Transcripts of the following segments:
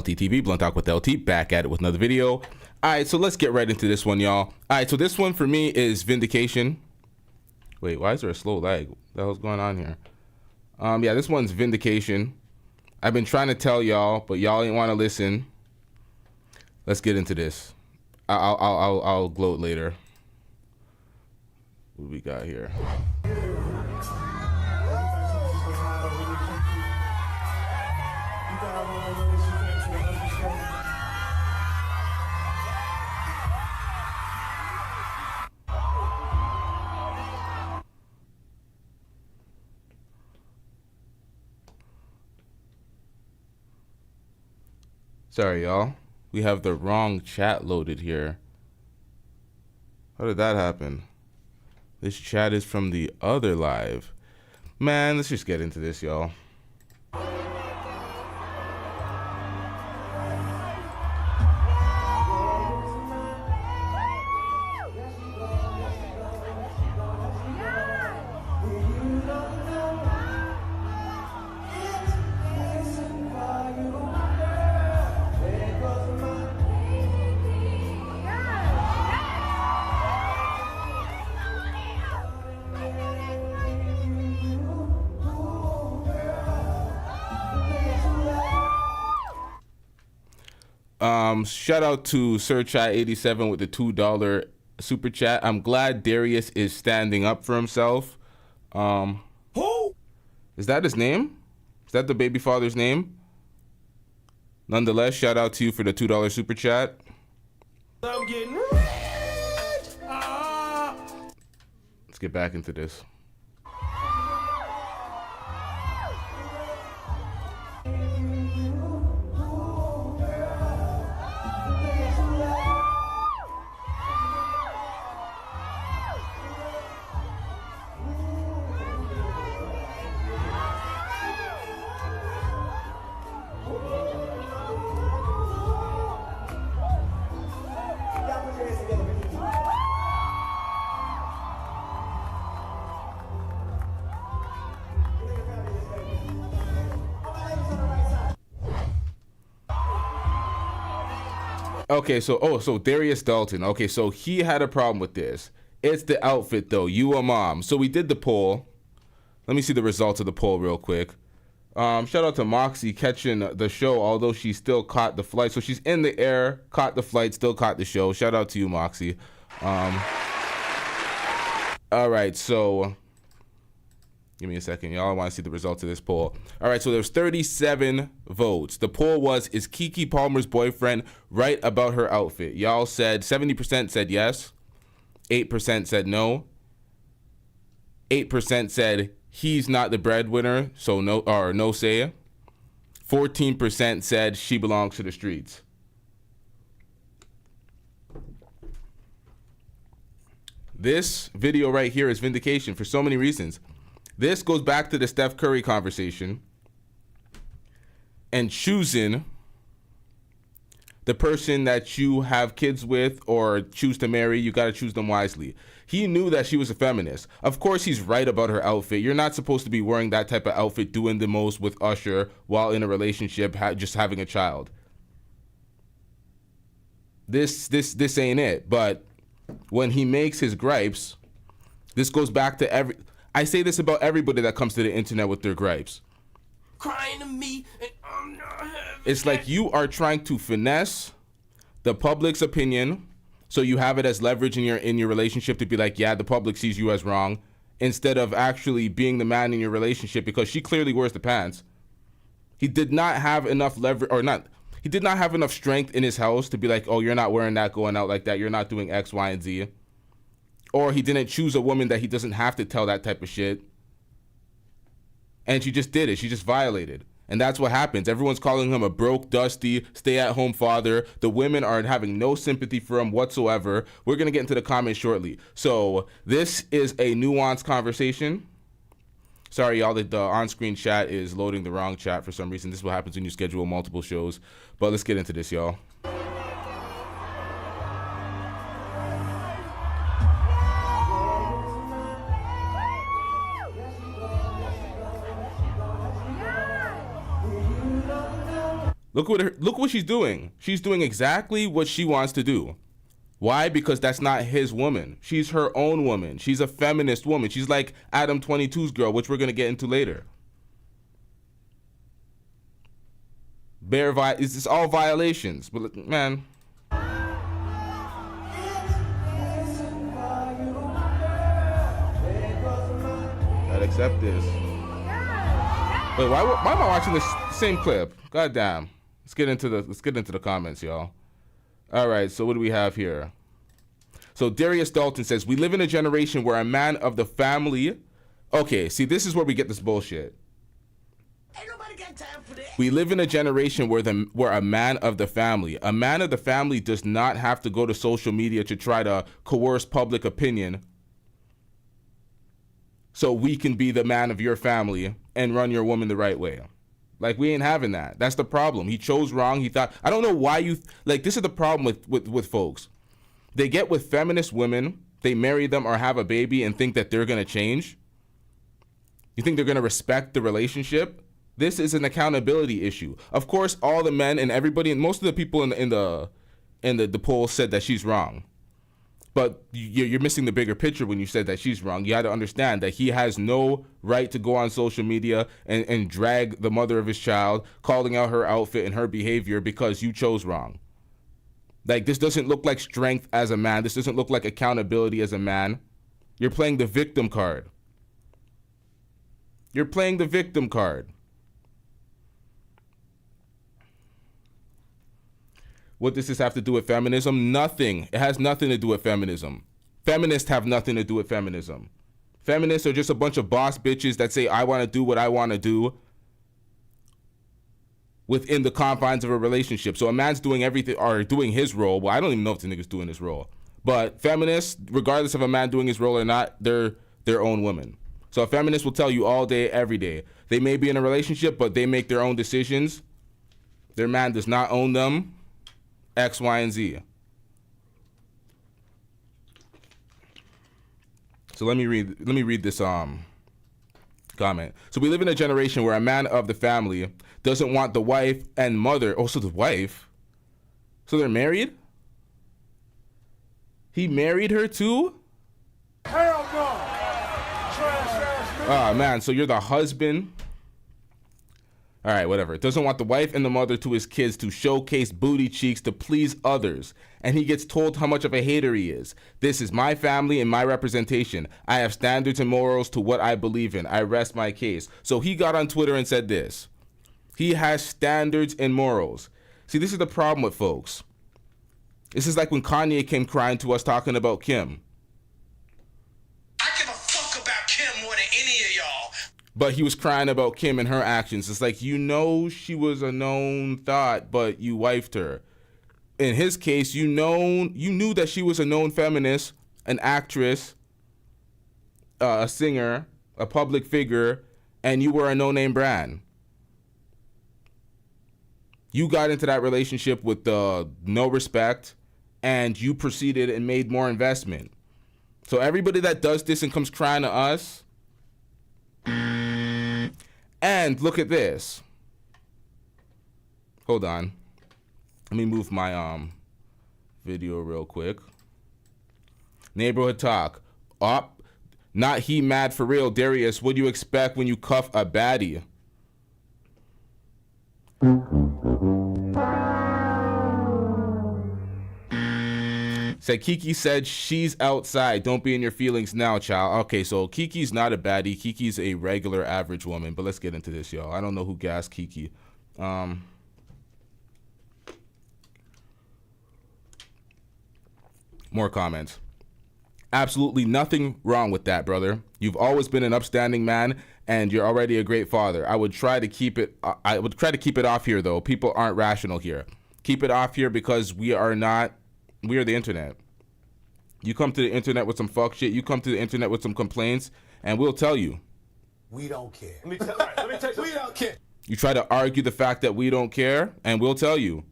LTTV, Blunt Talk with LT, back at it with another video. All right, so let's get right into this one, y'all. All right, so this one for me is Vindication. Wait, why is there a slow lag? What the hell's going on here? Yeah, this one's Vindication. I've been trying to tell y'all, but y'all ain't want to listen. Let's get into this. I'll gloat later. What do we got here? Sorry, y'all. We have the wrong chat loaded here. How did that happen? This chat is from the other live. Man, let's just get into this, y'all. Shout out to SirChat87 with the $2 super chat. I'm glad Darius is standing up for himself. Who? Is that his name? Is that the baby father's name? Nonetheless, shout out to you for the $2 super chat. I'm getting rich. Let's get back into this. Okay, so Darius Dalton. Okay, so he had a problem with this. It's the outfit though. You a mom. So we did the poll. Let me see the results of the poll real quick. Shout out to Moxie catching the show, although she still caught the flight. So she's in the air, caught the flight, still caught the show. Shout out to you, Moxie. All right, so give me a second, y'all. I want to see the results of this poll. All right, so there's 37 votes. The poll was, is Kiki Palmer's boyfriend right about her outfit? Y'all said 70% said yes, 8% said no, 8% said he's not the breadwinner, so no, or no say. 14% said she belongs to the streets. This video right here is Vindication for so many reasons. This goes back to the Steph Curry conversation and choosing the person that you have kids with or choose to marry. You got to choose them wisely. He knew that she was a feminist. Of course, he's right about her outfit. You're not supposed to be wearing that type of outfit, doing the most with Usher while in a relationship, just having a child. This ain't it. But when he makes his gripes, this goes back to I say this about everybody that comes to the internet with their gripes. Crying to me, and I'm not having it's like you are trying to finesse the public's opinion, so you have it as leverage in your relationship to be like, yeah, the public sees you as wrong, instead of actually being the man in your relationship, because she clearly wears the pants. He did not have enough leverage, or not. He did not have enough strength in his house to be like, oh, you're not wearing that, going out like that. You're not doing X, Y, and Z. Or he didn't choose a woman that he doesn't have to tell that type of shit. And she just did it. She just violated. And that's what happens. Everyone's calling him a broke, dusty, stay-at-home father. The women are having no sympathy for him whatsoever. We're going to get into the comments shortly. So this is a nuanced conversation. Sorry, y'all, the on-screen chat is loading the wrong chat for some reason. This is what happens when you schedule multiple shows. But let's get into this, y'all. Look what she's doing. She's doing exactly what she wants to do. Why? Because that's not his woman. She's her own woman. She's a feminist woman. She's like Adam 22's girl, which we're going to get into later. It's all violations. But man. Gotta accept this. Wait, why am I watching this same clip? God damn. Let's get into the comments, y'all. All right, so what do we have here? So Darius Dalton says, we live in a generation where a man of the family... Okay, see, this is where we get this bullshit. Ain't nobody got time for that. We live in a generation where a man of the family does not have to go to social media to try to coerce public opinion so we can be the man of your family and run your woman the right way. Like, we ain't having that. That's the problem. He chose wrong. He thought, I don't know why this is the problem with folks. They get with feminist women, they marry them or have a baby and think that they're going to change. You think they're going to respect the relationship? This is an accountability issue. Of course, all the men and everybody, and most of the people in the poll said that she's wrong. But you're missing the bigger picture when you said that she's wrong. You had to understand that he has no right to go on social media and drag the mother of his child, calling out her outfit and her behavior because you chose wrong. Like, this doesn't look like strength as a man. This doesn't look like accountability as a man. You're playing the victim card. You're playing the victim card. What does this have to do with feminism? Nothing. It has nothing to do with feminism. Feminists have nothing to do with feminism. Feminists are just a bunch of boss bitches that say, I want to do what I want to do within the confines of a relationship. So a man's doing everything, or doing his role. Well, I don't even know if the nigga's doing his role. But feminists, regardless of a man doing his role or not, they're their own women. So a feminist will tell you all day, every day. They may be in a relationship, but they make their own decisions. Their man does not own them. X, Y, and Z. So let me read this comment. So we live in a generation where a man of the family doesn't want the wife and mother. Oh, so the wife? So they're married? He married her too? Hell no. Oh man, so you're the husband. All right, whatever. Doesn't want the wife and the mother to his kids to showcase booty cheeks to please others. And he gets told how much of a hater he is. This is my family and my representation. I have standards and morals to what I believe in. I rest my case. So he got on Twitter and said this. He has standards and morals. See, this is the problem with folks. This is like when Kanye came crying to us talking about Kim. I give a fuck about Kim more than any of y'all. But he was crying about Kim and her actions. It's like, you know, she was a known thought, but you wifed her. In his case, you knew that she was a known feminist, an actress, a singer, a public figure, and you were a no-name brand. You got into that relationship with no respect, and you proceeded and made more investment. So everybody that does this and comes crying to us, and look at this. Hold on. Let me move my video real quick. Neighborhood talk. Not he mad for real. Darius, what do you expect when you cuff a baddie? Said Kiki said she's outside. Don't be in your feelings now, child. Okay, so Kiki's not a baddie. Kiki's a regular average woman. But let's get into this, y'all. I don't know who gassed Kiki. More comments. Absolutely nothing wrong with that, brother. You've always been an upstanding man, and you're already a great father. I would try to keep it off here, though. People aren't rational here. Keep it off here because we are the internet. You come to the internet with some fuck shit. You come to the internet with some complaints, and we'll tell you. We don't care. Let me tell you. We don't care. You try to argue the fact that we don't care, and we'll tell you.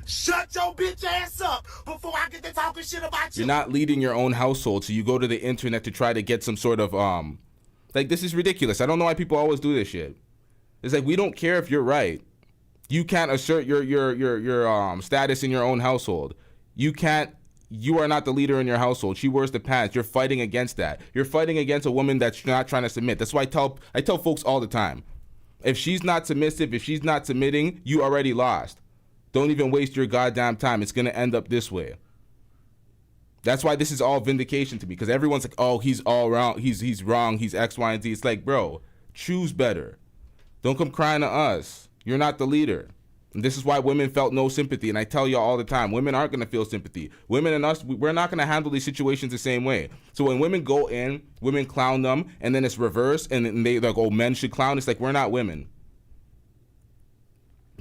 Shut your bitch ass up before I get to talking shit about you. You're not leading your own household, so you go to the internet to try to get some sort of like, this is ridiculous. I don't know why people always do this shit. It's like, we don't care if you're right. You can't assert your status in your own household. You can't. You are not the leader in your household. She wears the pants. You're fighting against that. You're fighting against a woman that's not trying to submit. That's why I tell folks all the time. If she's not submissive, if she's not submitting, you already lost. Don't even waste your goddamn time. It's gonna end up this way. That's why this is all vindication to me, because everyone's like, oh, he's all wrong. He's wrong. He's X, Y, and Z. It's like, bro, choose better. Don't come crying to us. You're not the leader. And this is why women felt no sympathy. And I tell y'all all the time, women aren't going to feel sympathy. Women and us, we're not going to handle these situations the same way. So when women go in, women clown them, and then it's reversed, and then they like, oh, men should clown. It's like, we're not women.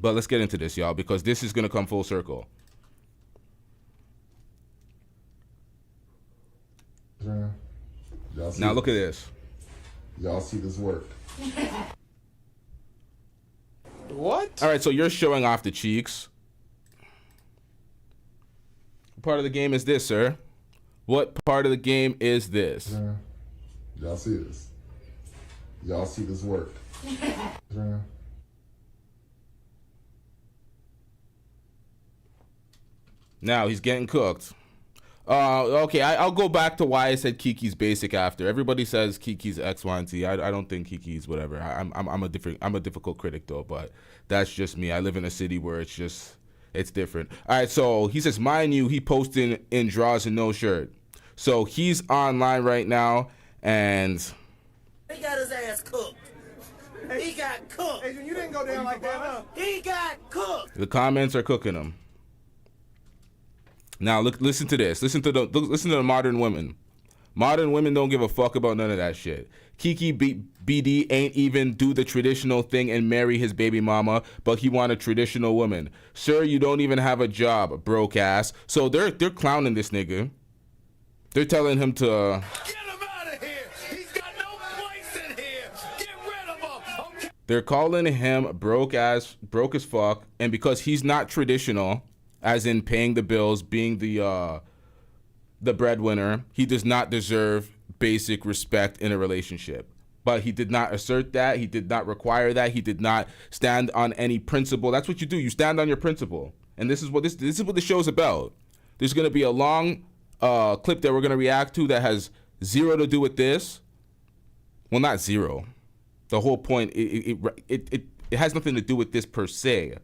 But let's get into this, y'all, because this is going to come full circle. Now look at this. Y'all see this work. What? All right, so you're showing off the cheeks. What part of the game is this, sir? What part of the game is this? Y'all see this. Y'all see this work. Now he's getting cooked. Okay, I'll go back to why I said Kiki's basic after. Everybody says Kiki's X, Y, and Z. I don't think Kiki's whatever. I'm a difficult critic though, but that's just me. I live in a city where it's different. All right, so he says, mind you, he posted in drawers and no shirt. So he's online right now, and He got his ass cooked. He got cooked. Hey, you didn't go down like that, huh? He got cooked. the comments are cooking him. Now listen to this. Listen to the modern women. Modern women don't give a fuck about none of that shit. Kiki BD ain't even do the traditional thing and marry his baby mama, but he want a traditional woman. Sir, you don't even have a job, broke ass. So they're clowning this nigga. They're telling him to Get him out of here. He's got no place in here. Get rid of him. Okay. they're calling him broke as fuck, and because he's not traditional, as in paying the bills, being the breadwinner, he does not deserve basic respect in a relationship. But he did not assert that. He did not require that. He did not stand on any principle. That's what you do. You stand on your principle. And this is what the show's about. There's going to be a long clip that we're going to react to that has zero to do with this. Well, not zero. The whole point, it has nothing to do with this per se.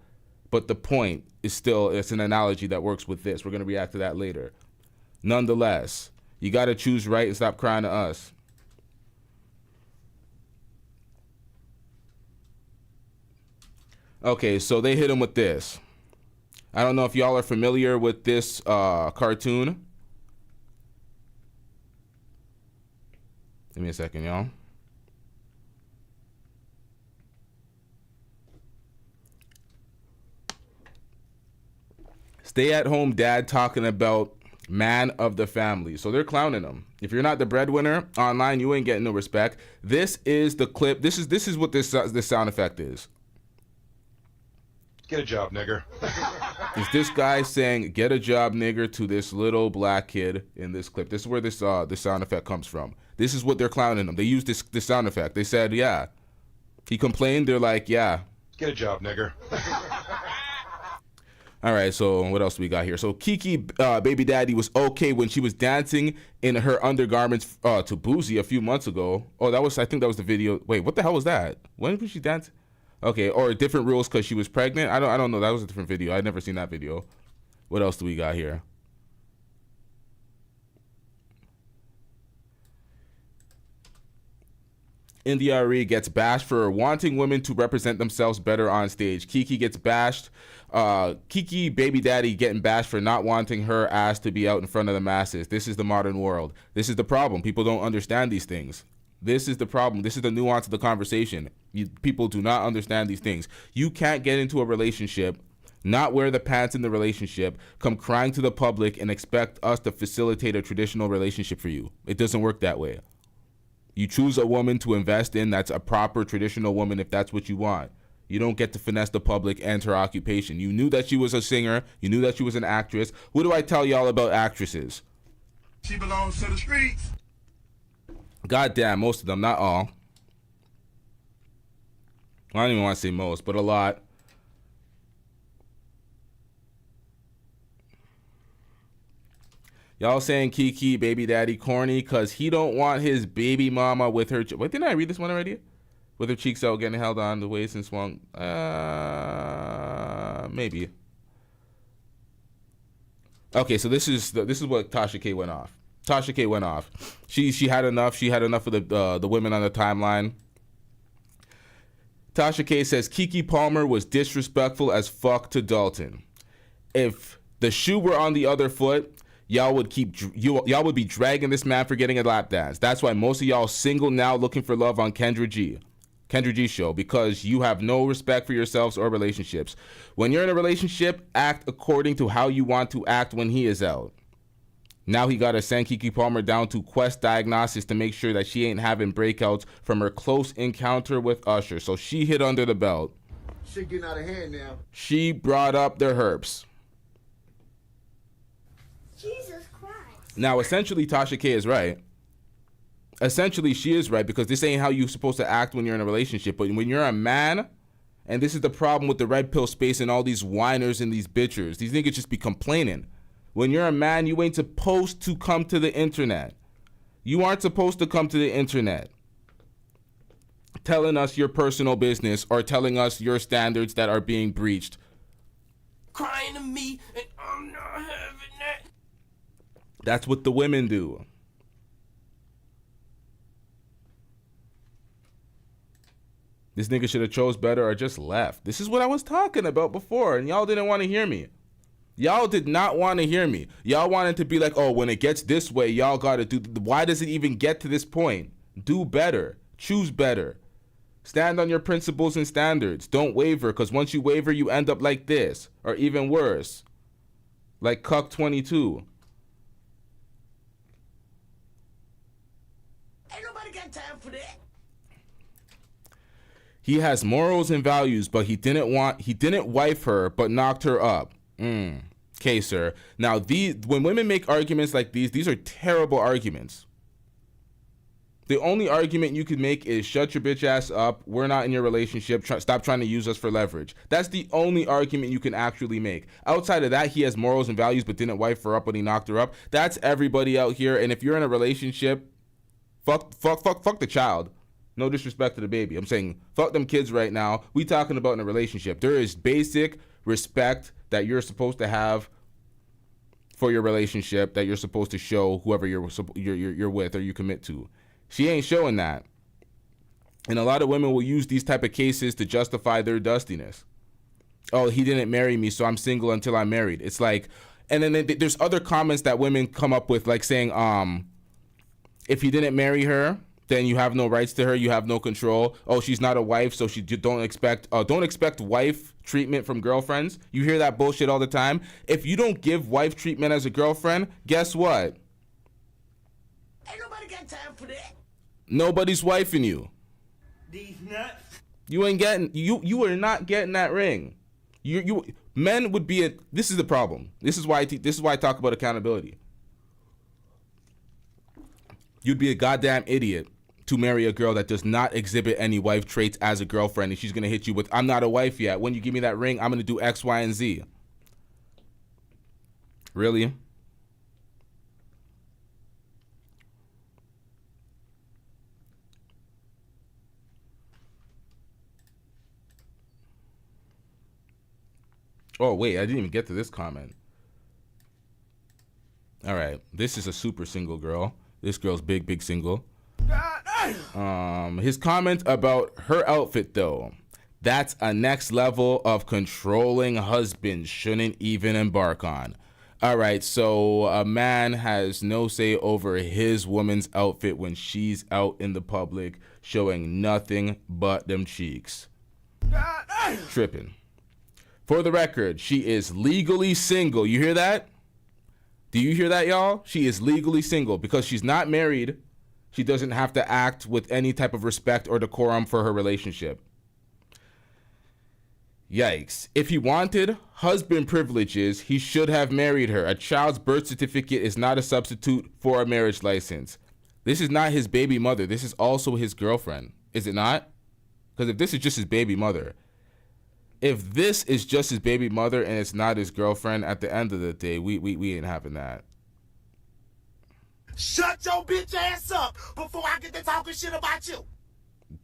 But the point is still, it's an analogy that works with this. We're going to react to that later. Nonetheless, you got to choose right and stop crying to us. Okay, so they hit him with this. I don't know if y'all are familiar with this cartoon. Give me a second, y'all. Stay-at-home dad talking about man of the family. So they're clowning him. If you're not the breadwinner online, you ain't getting no respect. This is the clip. This is what this sound effect is. Get a job, nigger. Is this guy saying "get a job, nigger" to this little black kid in this clip? This is where this sound effect comes from. This is what they're clowning him. They used this sound effect. They said, "Yeah." He complained. They're like, "Yeah." Get a job, nigger. All right, so what else we got here? So Kiki, baby daddy, was okay when she was dancing in her undergarments to Boozy a few months ago. Oh, I think that was the video. Wait, what the hell was that? When was she dancing? Okay, or different rules because she was pregnant. I don't know. That was a different video. I'd never seen that video. What else do we got here? India Ari gets bashed for wanting women to represent themselves better on stage. Kiki gets bashed. Kiki baby daddy getting bashed for not wanting her ass to be out in front of the masses. This is the modern world. This is the problem. People don't understand these things. This is the problem. This is the nuance of the conversation. People do not understand these things. You can't get into a relationship, not wear the pants in the relationship, come crying to the public and expect us to facilitate a traditional relationship for you. It doesn't work that way. You choose a woman to invest in that's a proper traditional woman if that's what you want. You don't get to finesse the public and her occupation. You knew that she was a singer. You knew that she was an actress. What do I tell y'all about actresses? She belongs to the streets. Goddamn, most of them, not all. I don't even want to say most, but a lot. Y'all saying Kiki, baby daddy, corny because he don't want his baby mama with her. Wait, didn't I read this one already? With her cheeks out, getting held on the waist and swung. Maybe. Okay, so this is what Tasha K went off. Tasha K went off. She had enough. She had enough of the women on the timeline. Tasha K says Kiki Palmer was disrespectful as fuck to Dalton. If the shoe were on the other foot, y'all would be dragging this man for getting a lap dance. That's why most of y'all single now looking for love on Kendra G show, because you have no respect for yourselves or relationships. When you're in a relationship, act according to how you want to act when he is out. Now he got to send Kiki Palmer down to Quest Diagnostics to make sure that she ain't having breakouts from her close encounter with Usher. So she hit under the belt. Shit getting out of hand now. She brought up the herps. Jesus Christ. Now, essentially, Tasha K is right. Essentially, she is right, because this ain't how you're supposed to act when you're in a relationship. But when you're a man, and this is the problem with the red pill space and all these whiners and these bitchers, these niggas just be complaining. When you're a man, you ain't supposed to come to the internet. You aren't supposed to come to the internet telling us your personal business or telling us your standards that are being breached. Crying to me, and I'm not having that. That's what the women do. This nigga should have chose better or just left. This is what I was talking about before, and y'all didn't want to hear me. Y'all did not want to hear me. Y'all wanted to be like, oh, when it gets this way, y'all got to do. Why does it even get to this point? Do better. Choose better. Stand on your principles and standards. Don't waver, because once you waver, you end up like this, or even worse, like Cuck 22. Ain't nobody got time for that. He has morals and values, but he didn't wife her, but knocked her up. Okay, sir. Now, when women make arguments like these are terrible arguments. The only argument you could make is shut your bitch ass up. We're not in your relationship. Stop trying to use us for leverage. That's the only argument you can actually make. Outside of that, he has morals and values, but didn't wife her up when he knocked her up. That's everybody out here. And if you're in a relationship, fuck the child. No disrespect to the baby. I'm saying fuck them kids right now. We talking about in a relationship. There is basic respect that you're supposed to have for your relationship, that you're supposed to show whoever you're with or you commit to. She ain't showing that. And a lot of women will use these type of cases to justify their dustiness. Oh, he didn't marry me, so I'm single until I'm married. It's like, and then there's other comments that women come up with, like saying, if he didn't marry her, then you have no rights to her, you have no control. Oh, she's not a wife, so she don't expect wife treatment from girlfriends. You hear that bullshit all the time. If you don't give wife treatment as a girlfriend, guess what? Ain't nobody got time for that. Nobody's wifing you. These nuts. You ain't getting you are not getting that ring. You men would be this is the problem. This is why I talk about accountability. You'd be a goddamn idiot to marry a girl that does not exhibit any wife traits as a girlfriend, and she's gonna hit you with, I'm not a wife yet. When you give me that ring, I'm gonna do X, Y, and Z. Really? Oh, wait, I didn't even get to this comment. All right, this is a super single girl. This girl's big single. His comment about her outfit, though, that's a next level of controlling husband shouldn't even embark on. All right, so a man has no say over his woman's outfit when she's out in the public showing nothing but them cheeks. Tripping. For the record, she is legally single. You hear that? Do you hear that, y'all? She is legally single because she's not married. She doesn't have to act with any type of respect or decorum for her relationship. Yikes. If he wanted husband privileges, he should have married her. A child's birth certificate is not a substitute for a marriage license. This is not his baby mother. This is also his girlfriend. Is it not? Because if this is just his baby mother, and it's not his girlfriend, at the end of the day, we ain't having that. Shut your bitch ass up before I get to talking shit about you.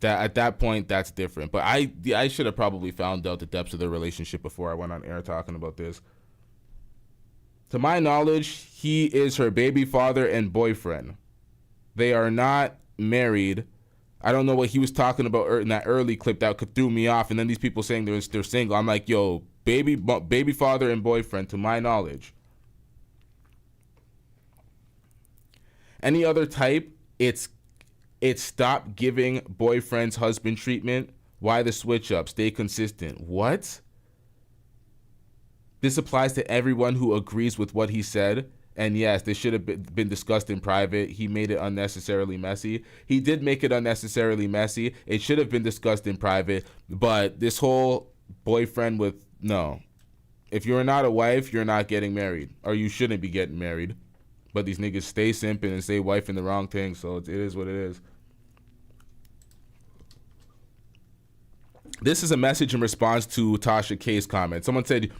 That at that point, that's different. But I should have probably found out the depths of their relationship before I went on air talking about this. To my knowledge, he is her baby father and boyfriend. They are not married. I don't know what he was talking about in that early clip that threw me off. And then these people saying they're single. I'm like, yo, baby father and boyfriend, to my knowledge. Any other type, it's stop giving boyfriends husband treatment. Why the switch up? Stay consistent. What? This applies to everyone who agrees with what he said. And yes, they should have been discussed in private. He made it unnecessarily messy. He did make it unnecessarily messy. It should have been discussed in private. But this whole boyfriend with, no. If you're not a wife, you're not getting married. Or you shouldn't be getting married. But these niggas stay simping and say wife in the wrong thing. So it is what it is. This is a message in response to Tasha K's comment. Someone said,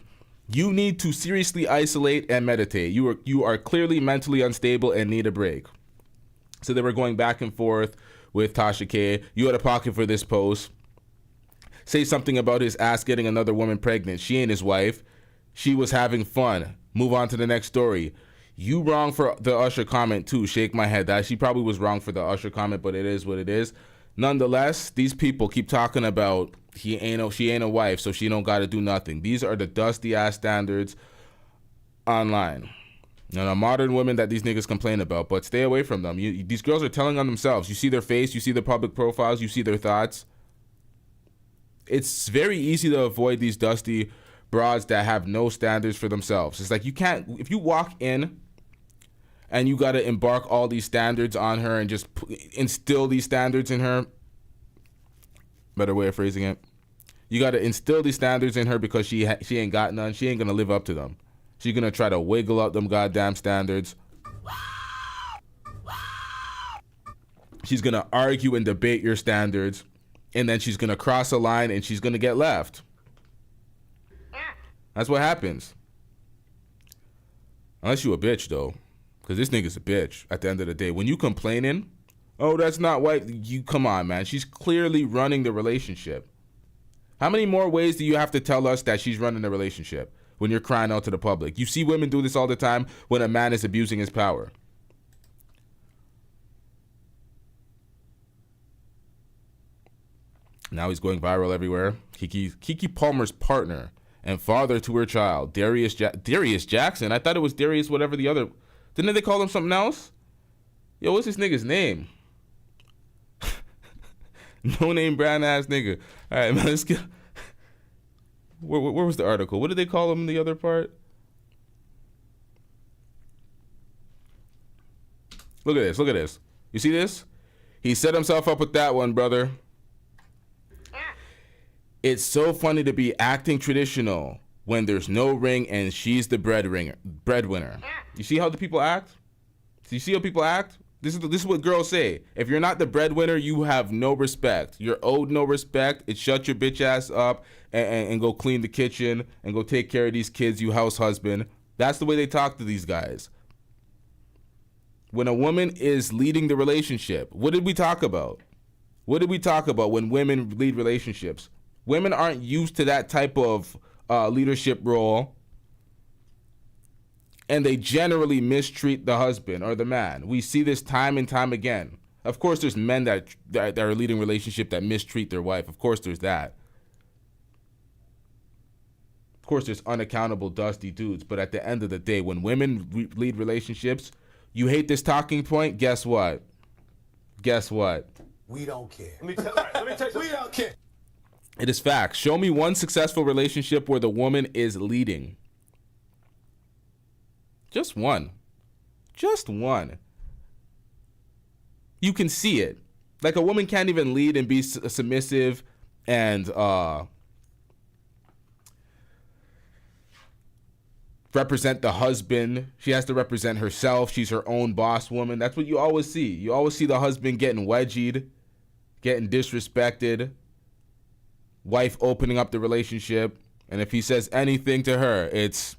you need to seriously isolate and meditate. You are clearly mentally unstable and need a break. So they were going back and forth with Tasha K. You had a pocket for this post. Say something about his ass getting another woman pregnant. She ain't his wife. She was having fun. Move on to the next story. You wrong for the Usher comment too. Shake my head. That she probably was wrong for the Usher comment, but it is what it is. Nonetheless, these people keep talking about she ain't a wife, so she don't got to do nothing. These are the dusty ass standards online. Now, modern women that these niggas complain about, but stay away from them. These girls are telling on themselves. You see their face, you see their public profiles, you see their thoughts. It's very easy to avoid these dusty broads that have no standards for themselves. It's like you can't, if you walk in and you got to embark all these standards on her and just instill these standards in her, better way of phrasing it, you got to instill these standards in her because she ain't got none. She ain't going to live up to them. She's going to try to wiggle up them goddamn standards. She's going to argue and debate your standards. And then she's going to cross a line and she's going to get left. That's what happens. Unless you a bitch, though. Because this nigga's a bitch at the end of the day. When you complaining, oh, that's not white. You come on, man. She's clearly running the relationship. How many more ways do you have to tell us that she's running the relationship when you're crying out to the public? You see women do this all the time when a man is abusing his power. Now he's going viral everywhere. Kiki Palmer's partner and father to her child, Darius Jackson. I thought it was Darius whatever the other. Didn't they call him something else? Yo, what's this nigga's name? No name brown ass nigga. All right, man, let's get. Where was the article? What did they call him in the other part? Look at this. You see this? He set himself up with that one, brother. It's so funny to be acting traditional when there's no ring and she's the breadwinner. You see how the people act? You see how people act? This is what girls say. If you're not the breadwinner, you have no respect. You're owed no respect. It's shut your bitch ass up and go clean the kitchen and go take care of these kids, you house husband. That's the way they talk to these guys. When a woman is leading the relationship, what did we talk about? What did we talk about when women lead relationships? Women aren't used to that type of leadership role. And they generally mistreat the husband or the man. We see this time and time again. Of course, there's men that are leading relationship that mistreat their wife. Of course, there's that. Of course, there's unaccountable, dusty dudes. But at the end of the day, when women lead relationships, you hate this talking point? Guess what? We don't care. Let me tell you, we don't care. It is fact. Show me one successful relationship where the woman is leading. Just one. You can see it. Like a woman can't even lead and be submissive and represent the husband. She has to represent herself. She's her own boss woman. That's what you always see. You always see the husband getting wedgied, getting disrespected, wife opening up the relationship, and if he says anything to her, it's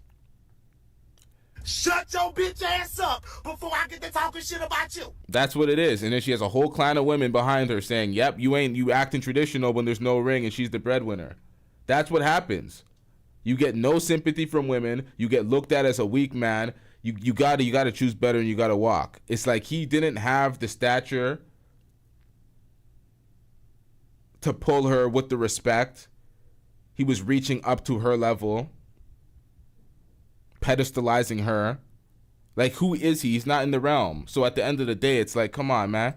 Shut your bitch ass up before I get to talking talking shit about you. That's what it is. And then she has a whole clan of women behind her saying, yep, you acting traditional when there's no ring and she's the breadwinner. That's what happens. You get no sympathy from women. You get looked at as a weak man. You gotta choose better and you gotta walk. It's like he didn't have the stature to pull her with the respect. He was reaching up to her level, pedestalizing her. Like, who is he? He's not in the realm. So at the end of the day, it's like, come on, man.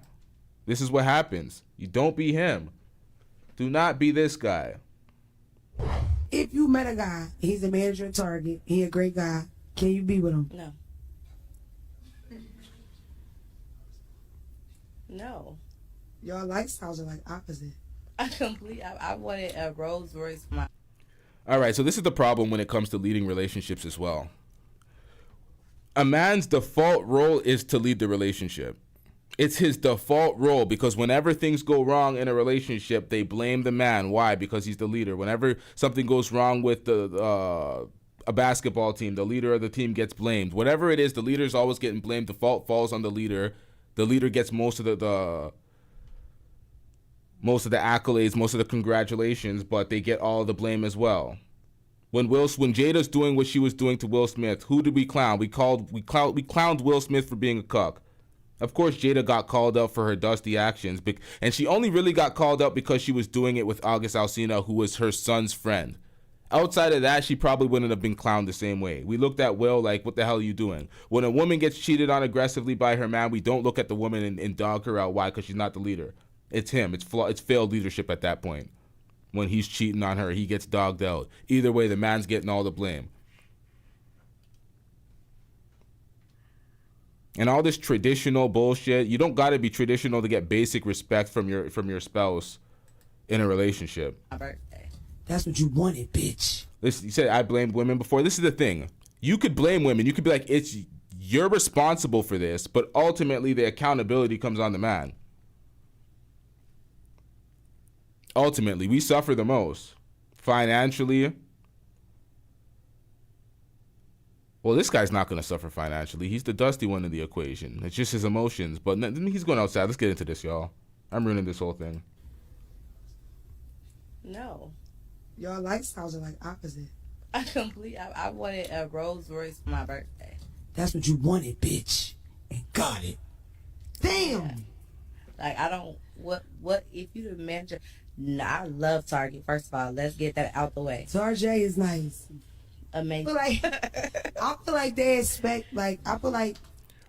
This is what happens. You don't be him. Do not be this guy. If you met a guy, he's the manager at Target, he a great guy, can you be with him? No. No. Y'all lifestyles are like opposite. I wanted a Rolls Royce for my... All right, so this is the problem when it comes to leading relationships as well. A man's default role is to lead the relationship. It's his default role because whenever things go wrong in a relationship, they blame the man. Why? Because he's the leader. Whenever something goes wrong with a basketball team, the leader of the team gets blamed. Whatever it is, the leader's always getting blamed. The fault falls on the leader. The leader gets most of the accolades, most of the congratulations, but they get all the blame as well. When Jada's doing what she was doing to Will Smith, who did we clown? We clowned Will Smith for being a cuck. Of course, Jada got called out for her dusty actions, and she only really got called out because she was doing it with August Alsina, who was her son's friend. Outside of that, she probably wouldn't have been clowned the same way. We looked at Will like, what the hell are you doing? When a woman gets cheated on aggressively by her man, we don't look at the woman and dog her out. Why? Because she's not the leader. It's him. It's failed leadership at that point. When he's cheating on her, he gets dogged out. Either way, the man's getting all the blame. And all this traditional bullshit, you don't got to be traditional to get basic respect from your spouse in a relationship. My birthday. That's what you wanted, bitch. Listen, you said I blamed women before. This is the thing. You could blame women. You could be like, you're responsible for this, but ultimately the accountability comes on the man. Ultimately, we suffer the most. Financially. Well, this guy's not going to suffer financially. He's the dusty one in the equation. It's just his emotions. But he's going outside. Let's get into this, y'all. I'm ruining this whole thing. No. Y'all lifestyles are like opposite. I wanted a Rolls Royce for my birthday. That's what you wanted, bitch. And got it. Damn. Yeah. Like, I don't... What if you the manager... Nah, I love Target. First of all, let's get that out the way. Target is nice. Amazing. I feel like they expect,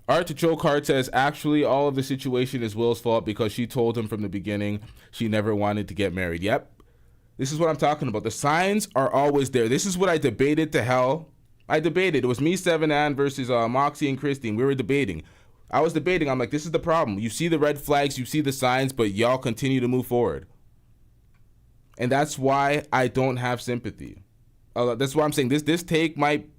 Artichoke Heart says, actually, all of the situation is Will's fault because she told him from the beginning she never wanted to get married. Yep. This is what I'm talking about. The signs are always there. This is what I debated to hell. It was me, Seven Ann versus Moxie and Christine. We were debating. I was debating. I'm like, this is the problem. You see the red flags, you see the signs, but y'all continue to move forward. And that's why I don't have sympathy. That's why I'm saying this take might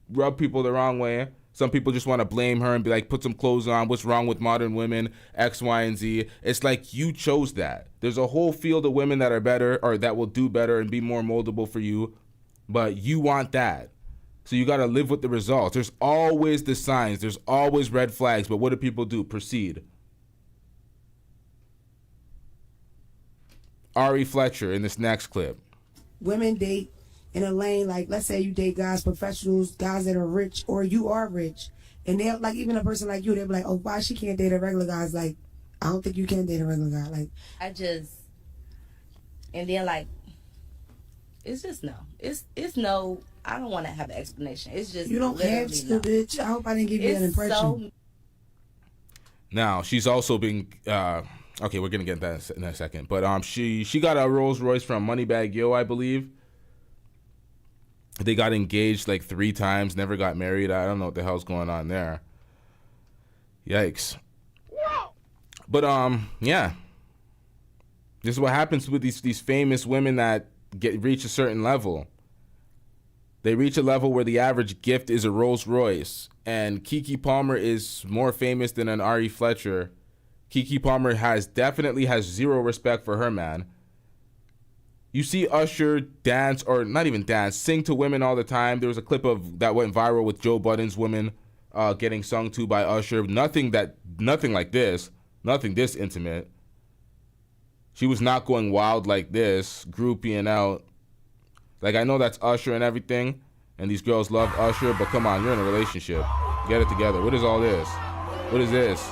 rub people the wrong way. Some people just want to blame her and be like, put some clothes on. What's wrong with modern women? X, Y, and Z. It's like you chose that. There's a whole field of women that are better or that will do better and be more moldable for you. But you want that. So you got to live with the results. There's always the signs. There's always red flags. But what do people do? Proceed. Ari Fletcher in this next clip. Women date in a lane, like, let's say you date guys, professionals, guys that are rich, or you are rich. And they'll, like, even a person like you, they'll be like, oh, why she can't date a regular guy? It's like, I don't think you can date a regular guy. Like, and then, like, it's just no. It's no, I don't want to have an explanation. It's just you don't have to, no. bitch. I hope I didn't give you that impression. Now, she's also being... okay, we're gonna get that in a second, but she got a Rolls Royce from Moneybagg Yo, I believe. They got engaged like 3 times, never got married. I don't know what the hell's going on there. Yikes. But yeah, this is what happens with these famous women that reach a certain level. They reach a level where the average gift is a Rolls Royce, and Keke Palmer is more famous than an Ari Fletcher. Keke Palmer definitely has zero respect for her man. You see Usher dance, or not even dance, sing to women all the time. There was a clip that went viral with Joe Budden's woman getting sung to by Usher. Nothing that nothing like this. Nothing this intimate. She was not going wild like this, groupieing out. Like, I know that's Usher and everything, and these girls love Usher, but come on, you're in a relationship. Get it together. What is all this? What is this?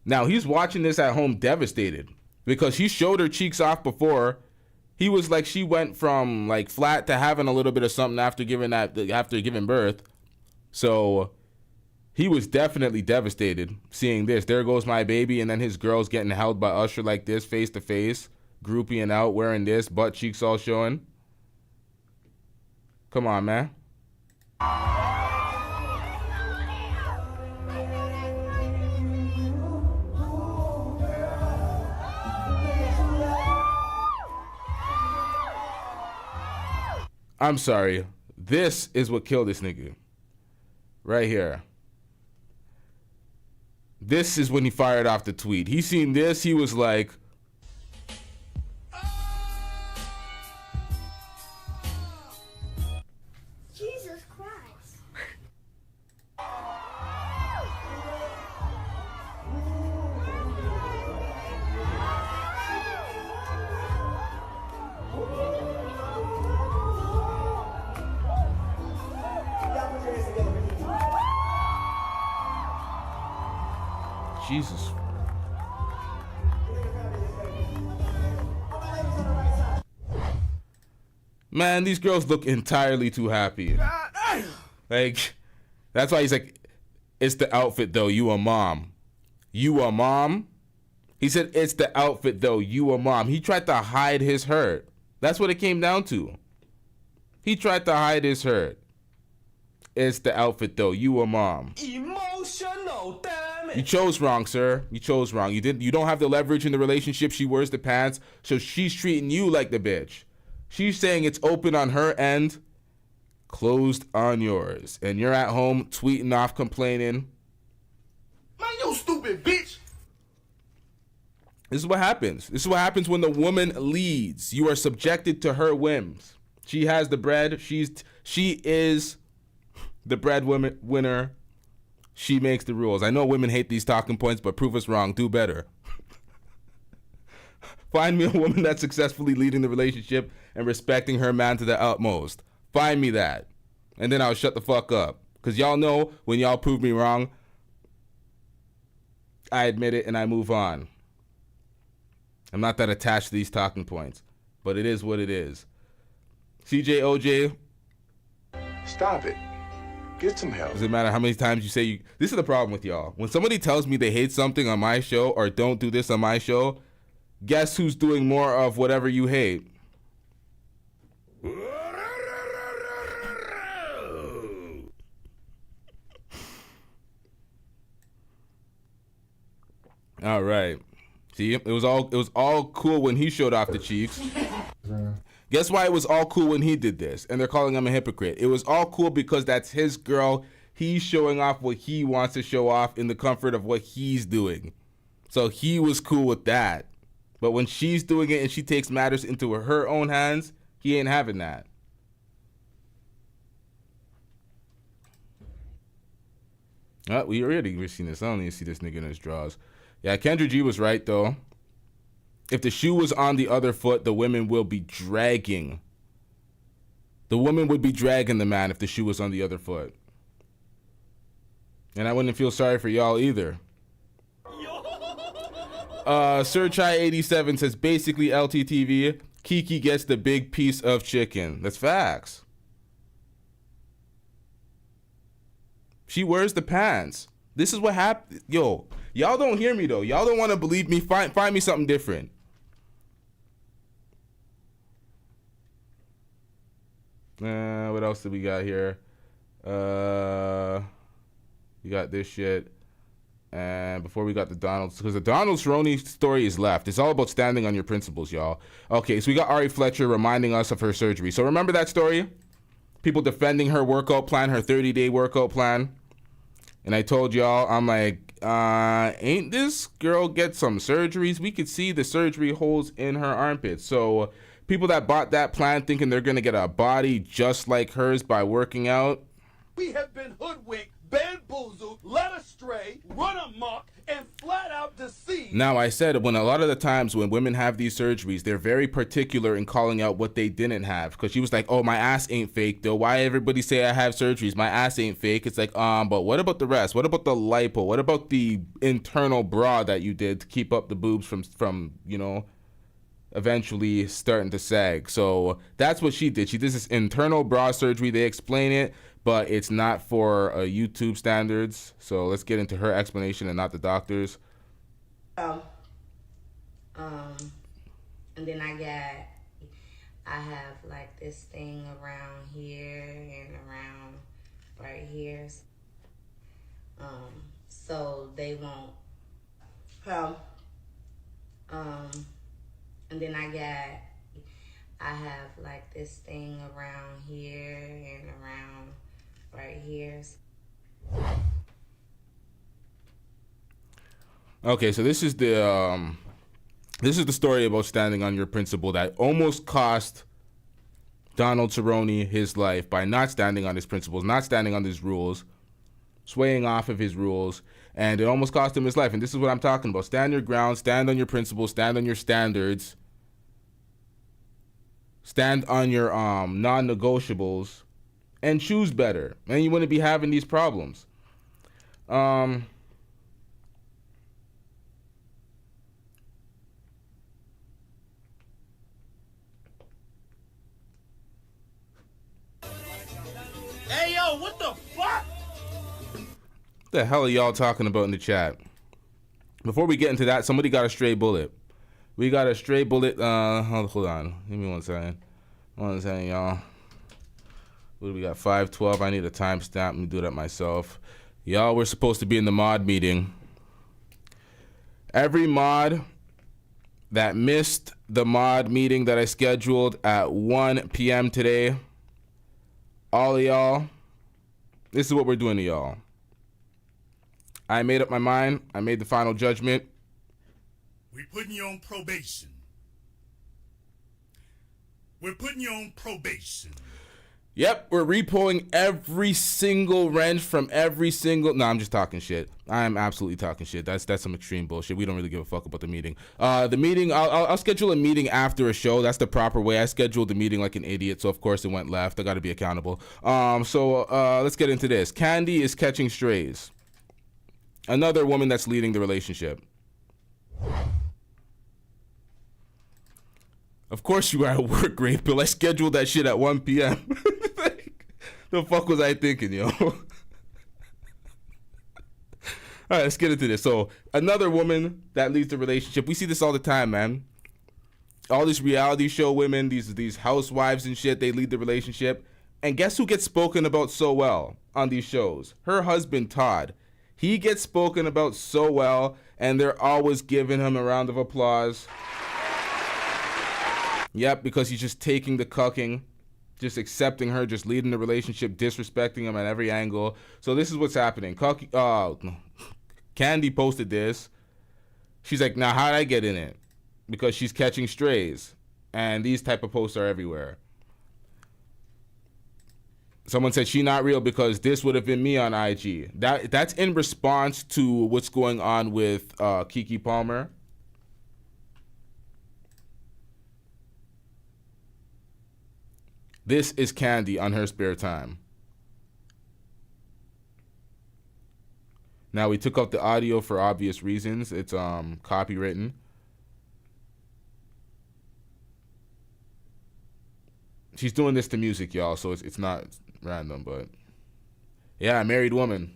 Now, he's watching this at home devastated because he showed her cheeks off before. He was like, she went from like flat to having a little bit of something after giving birth. So he was definitely devastated seeing this. There goes my baby. And then his girl's getting held by Usher like this, face to face, groupieing out, wearing this, butt cheeks all showing. Come on, man. I'm sorry. This is what killed this nigga. Right here. This is when he fired off the tweet. He seen this, he was like, Jesus Christ. Jesus. Man, these girls look entirely too happy. Like, that's why he's like, it's the outfit though, you a mom. You a mom? He said, it's the outfit though, you a mom. He tried to hide his hurt. That's what it came down to. He tried to hide his hurt. It's the outfit though, you a mom. Emotional, damn it. You chose wrong, sir. You chose wrong. You don't have the leverage in the relationship. She wears the pants, so she's treating you like the bitch. She's saying it's open on her end, closed on yours. And you're at home tweeting off, complaining. Man, you stupid bitch. This is what happens. This is what happens when the woman leads. You are subjected to her whims. She has the bread. She is the breadwinner. She makes the rules. I know women hate these talking points, but prove us wrong. Do better. Find me a woman that's successfully leading the relationship and respecting her man to the utmost. Find me that. And then I'll shut the fuck up. Because y'all know when y'all prove me wrong, I admit it and I move on. I'm not that attached to these talking points, but it is what it is. CJ, OJ. Stop it. Get some help. Doesn't matter how many times you say you. This is the problem with y'all. When somebody tells me they hate something on my show or don't do this on my show, guess who's doing more of whatever you hate? All right. See, it was all cool when he showed off the cheeks. Guess why it was all cool when he did this? And they're calling him a hypocrite. It was all cool because that's his girl. He's showing off what he wants to show off in the comfort of what he's doing. So he was cool with that. But when she's doing it and she takes matters into her own hands, he ain't having that. We already seen this. I don't need to see this nigga in his drawers. Yeah, Kendra G was right, though. If the shoe was on the other foot, the women will be dragging. The woman would be dragging the man if the shoe was on the other foot. And I wouldn't feel sorry for y'all either. Sir Chai 87 says, basically LTTV, Kiki gets the big piece of chicken. That's facts. She wears the pants. This is what happened. Yo, y'all don't hear me though. Y'all don't want to believe me. Find me something different. What else did we got here? We got this shit. And before we got the Donald, because the Donald Cerrone story is left. It's all about standing on your principles, y'all. Okay, so we got Ari Fletcher reminding us of her surgery. So remember that story? people defending her workout plan, her 30-day workout plan. And I told y'all, I'm like, ain't this girl get some surgeries? We could see the surgery holes in her armpits. So people that bought that plan thinking they're going to get a body just like hers by working out. We have been hoodwinked, bamboozled, led astray, run amok, and flat out deceived. Now, I said when a lot of the times when women have these surgeries, they're very particular in calling out what they didn't have. Because she was like, oh, my ass ain't fake, though. Why everybody say I have surgeries? My ass ain't fake. It's like, but what about the rest? What about the lipo? What about the internal bra that you did to keep up the boobs from you know, eventually starting to sag? So that's what she did. She did this internal bra surgery. They explain it, but it's not for YouTube standards. So let's get into her explanation and not the doctor's. And then I have like this thing around here and around right here. So they won't come. And then I have like this thing around here and around right here. Okay, so this is the story about standing on your principle that almost cost Donald Cerrone his life by not standing on his principles, not standing on his rules, swaying off of his rules, and it almost cost him his life. And this is what I'm talking about. Stand your ground, stand on your principles, stand on your standards, stand on your non-negotiables, and choose better. And you wouldn't be having these problems. Hey, yo, what the fuck? What the hell are y'all talking about in the chat? Before we get into that, somebody got a stray bullet. We got a stray bullet. Hold on. Give me 1 second. 1 second, y'all. What do we got? 512. I need a timestamp. Let me do that myself. Y'all, we're supposed to be in the mod meeting. Every mod that missed the mod meeting that I scheduled at 1 p.m. today, all of y'all, this is what we're doing to y'all. I made up my mind. I made the final judgment. We're putting you on probation. We're putting you on probation. Yep, we're repulling every single wrench from every single... No, I'm just talking shit. I'm absolutely talking shit. That's some extreme bullshit. We don't really give a fuck about the meeting. The meeting, I'll schedule a meeting after a show. That's the proper way. I scheduled the meeting like an idiot, so of course it went left. I got to be accountable. So let's get into this. Kandi is catching strays. Another woman that's leading the relationship. Of course you are at work, Great Bill. I scheduled that shit at 1 p.m. The fuck was I thinking, yo? All right, let's get into this. So, another woman that leads the relationship. We see this all the time, man. All these reality show women, these housewives and shit, they lead the relationship. And guess who gets spoken about so well on these shows? Her husband, Todd. He gets spoken about so well, and they're always giving him a round of applause. Yep, because he's just taking the cucking, just accepting her, just leading the relationship, disrespecting him at every angle. So this is what's happening. Kandi posted this. She's like, now how'd I get in it? Because she's catching strays. And these type of posts are everywhere. Someone said she not real because this would have been me on IG. That's in response to what's going on with Kiki Palmer. This is Kandi on her spare time. Now we took out the audio for obvious reasons. It's copywritten. She's doing this to music, y'all, so it's not random, but yeah, married woman.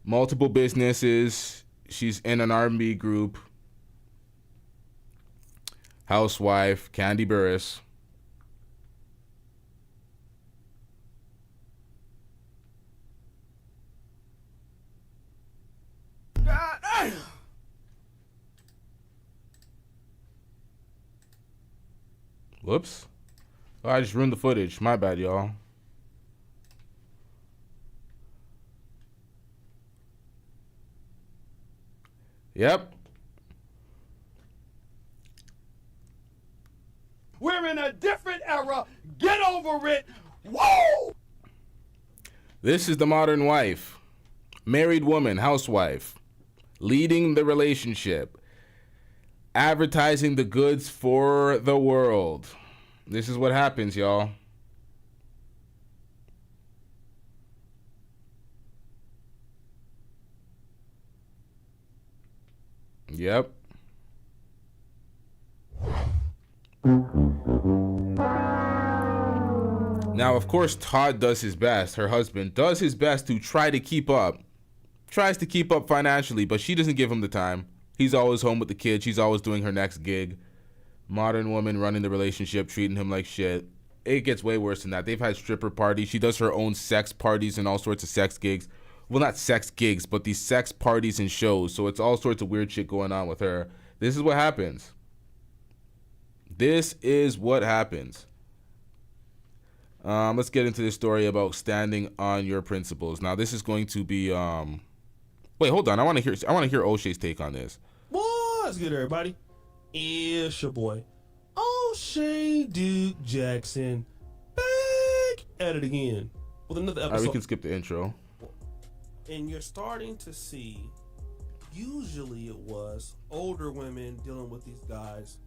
Multiple businesses. She's in an R&B group. Housewife, Kandi Burruss. Whoops. Oh, I just ruined the footage. My bad, y'all. Yep. We're in a different era. Get over it. Whoa! This is the modern wife. Married woman, housewife. Leading the relationship. Advertising the goods for the world. This is what happens, y'all. Yep. Now, of course, Todd does his best. Her husband does his best to try to keep up. Tries to keep up financially, but she doesn't give him the time. He's always home with the kids. She's always doing her next gig. Modern woman running the relationship, treating him like shit. It gets way worse than that. They've had stripper parties. She does her own sex parties and all sorts of sex gigs. Well, not sex gigs, but these sex parties and shows. So it's all sorts of weird shit going on with her. This is what happens. This is what happens. Let's get into this story about standing on your principles. Now, this is going to be wait, hold on. I want to hear O'Shea's take on this. What's good, everybody? It's your boy O'Shea Duke Jackson, back at it again with another episode. We can skip the intro. And you're starting to see, usually it was older women dealing with these guys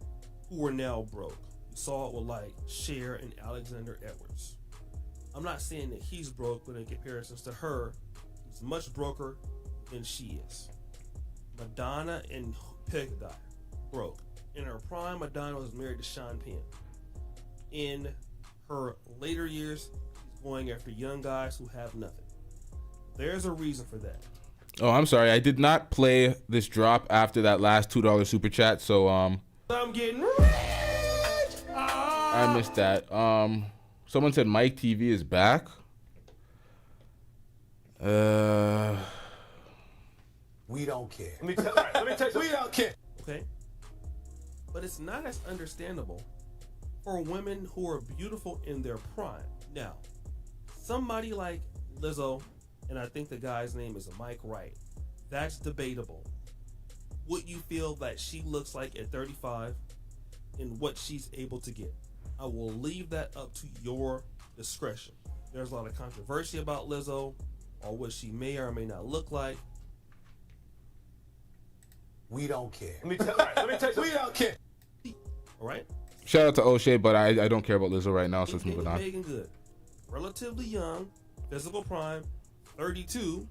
who were now broke. You saw it with like Cher and Alexander Edwards. I'm not saying that he's broke, but in comparison to her, he's much broker than she is. Madonna and Peg Dye, broke. In her prime, Madonna was married to Sean Penn. In her later years, she's going after young guys who have nothing. There's a reason for that. Oh, I'm sorry. I did not play this drop after that last $2 super chat, so I'm getting rich. I missed that. Someone said Mike TV is back. We don't care. Let me tell you, we don't care. Okay. But it's not as understandable for women who are beautiful in their prime. Now, somebody like Lizzo, and I think the guy's name is Mike Wright, that's debatable. What you feel that she looks like at 35 and what she's able to get. I will leave that up to your discretion. There's a lot of controversy about Lizzo or what she may or may not look like. We don't care. Let me tell you, we don't care. All right? Shout out to O'Shea, but I don't care about Lizzo right now, so let's move on. Megan Good, relatively young, physical prime, 32,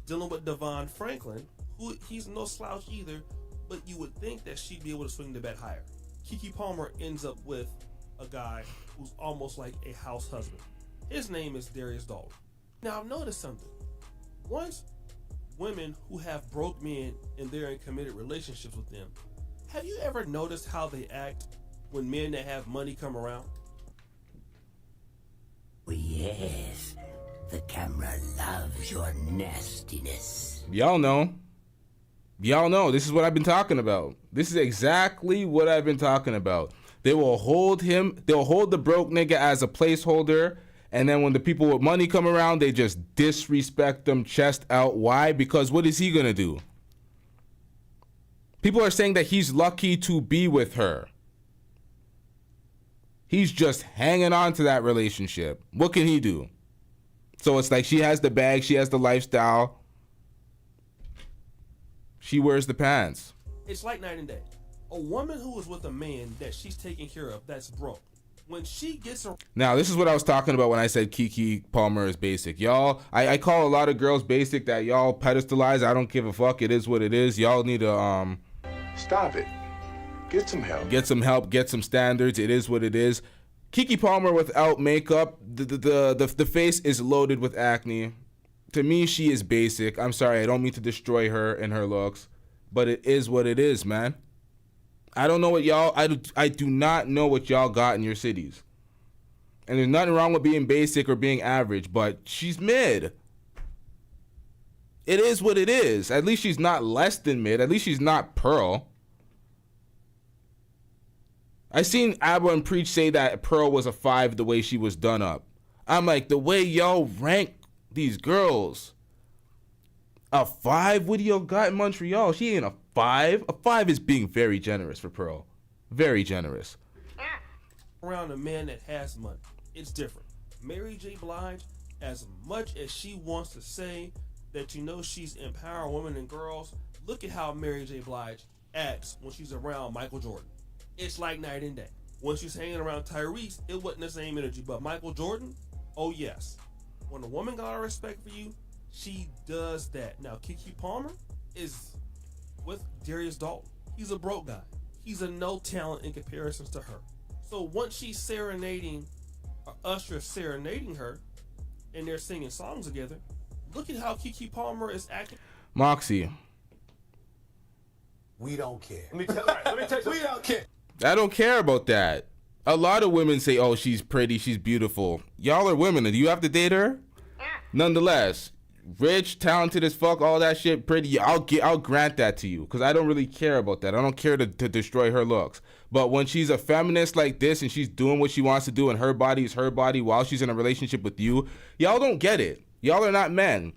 dealing with Devon Franklin, who he's no slouch either, but you would think that she'd be able to swing the bat higher. Kiki Palmer ends up with a guy who's almost like a house husband. His name is Darius Dalton. Now, I've noticed something. Once women who have broke men and they're in committed relationships with them, have you ever noticed how they act when men that have money come around? Yes, the camera loves your nastiness. Y'all know. This is what I've been talking about. This is exactly what I've been talking about. They will hold the broke nigga as a placeholder, and then when the people with money come around, they just disrespect them chest out. Why? Because what is he gonna do? People are saying that he's lucky to be with her. He's just hanging on to that relationship. What can he do? So it's like she has the bag, she has the lifestyle. She wears the pants. It's like night and day. A woman who is with a man that she's taking care of that's broke, when she gets a... Now, this is what I was talking about when I said Kiki Palmer is basic. Y'all, I call a lot of girls basic that y'all pedestalize. I don't give a fuck. It is what it is. Y'all need to... Stop it. Get some help. Get some help. Get some standards. It is what it is. Kiki Palmer without makeup, the face is loaded with acne. To me, she is basic. I'm sorry. I don't mean to destroy her and her looks, but it is what it is, man. I don't know what y'all... I do not know what y'all got in your cities. And there's nothing wrong with being basic or being average, but she's mid. It is what it is. At least she's not less than mid. At least she's not Pearl. I seen Abba and Preach say that Pearl was a 5 the way she was done up. I'm like, the way y'all rank these girls, a 5? What do y'all got in Montreal? She ain't a 5. A 5 is being very generous for Pearl. Very generous. Around a man that has money, it's different. Mary J. Blige, as much as she wants to say that she's empowering women and girls, look at how Mary J. Blige acts when she's around Michael Jordan. It's like night and day. When she's hanging around Tyrese, it wasn't the same energy. But Michael Jordan, oh yes. When a woman got a respect for you, she does that. Now, Keke Palmer is with Darius Dalton. He's a broke guy. He's a no talent in comparison to her. So once she's serenading, Usher serenading her, and they're singing songs together, look at how Keke Palmer is acting. Moxie. We don't care. Let me tell you, we don't care. I don't care about that. A lot of women say, oh, she's pretty, she's beautiful. Y'all are women. Do you have to date her? Nonetheless, rich, talented as fuck, all that shit, pretty. I'll grant that to you because I don't really care about that. I don't care to destroy her looks. But when she's a feminist like this and she's doing what she wants to do and her body is her body while she's in a relationship with you, y'all don't get it. Y'all are not men.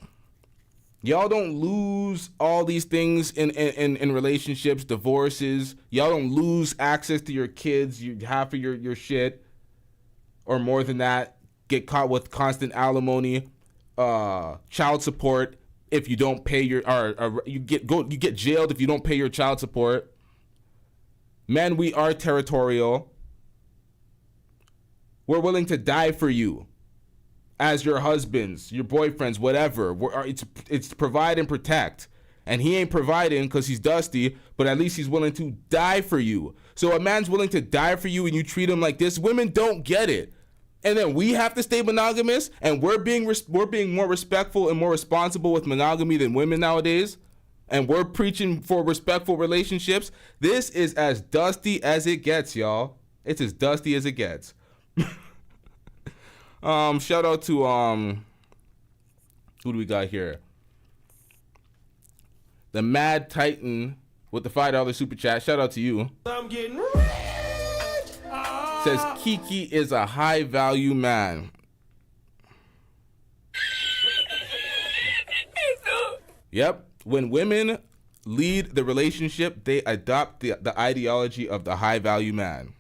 Y'all don't lose all these things in relationships, divorces. Y'all don't lose access to your kids, half of your shit, or more than that. Get caught with constant alimony, child support if you don't pay your, or you get jailed if you don't pay your child support. Men, we are territorial. We're willing to die for you. As your husbands, your boyfriends, whatever. It's provide and protect. And he ain't providing because he's dusty, but at least he's willing to die for you. So a man's willing to die for you and you treat him like this. Women don't get it. And then we have to stay monogamous and we're being more respectful and more responsible with monogamy than women nowadays. And we're preaching for respectful relationships. This is as dusty as it gets, y'all. It's as dusty as it gets. Shout out to who do we got here? The Mad Titan with the $5 super chat. Shout out to you. I'm getting rich. Says Kiki is a high value man. Yep. When women lead the relationship, they adopt the ideology of the high value man.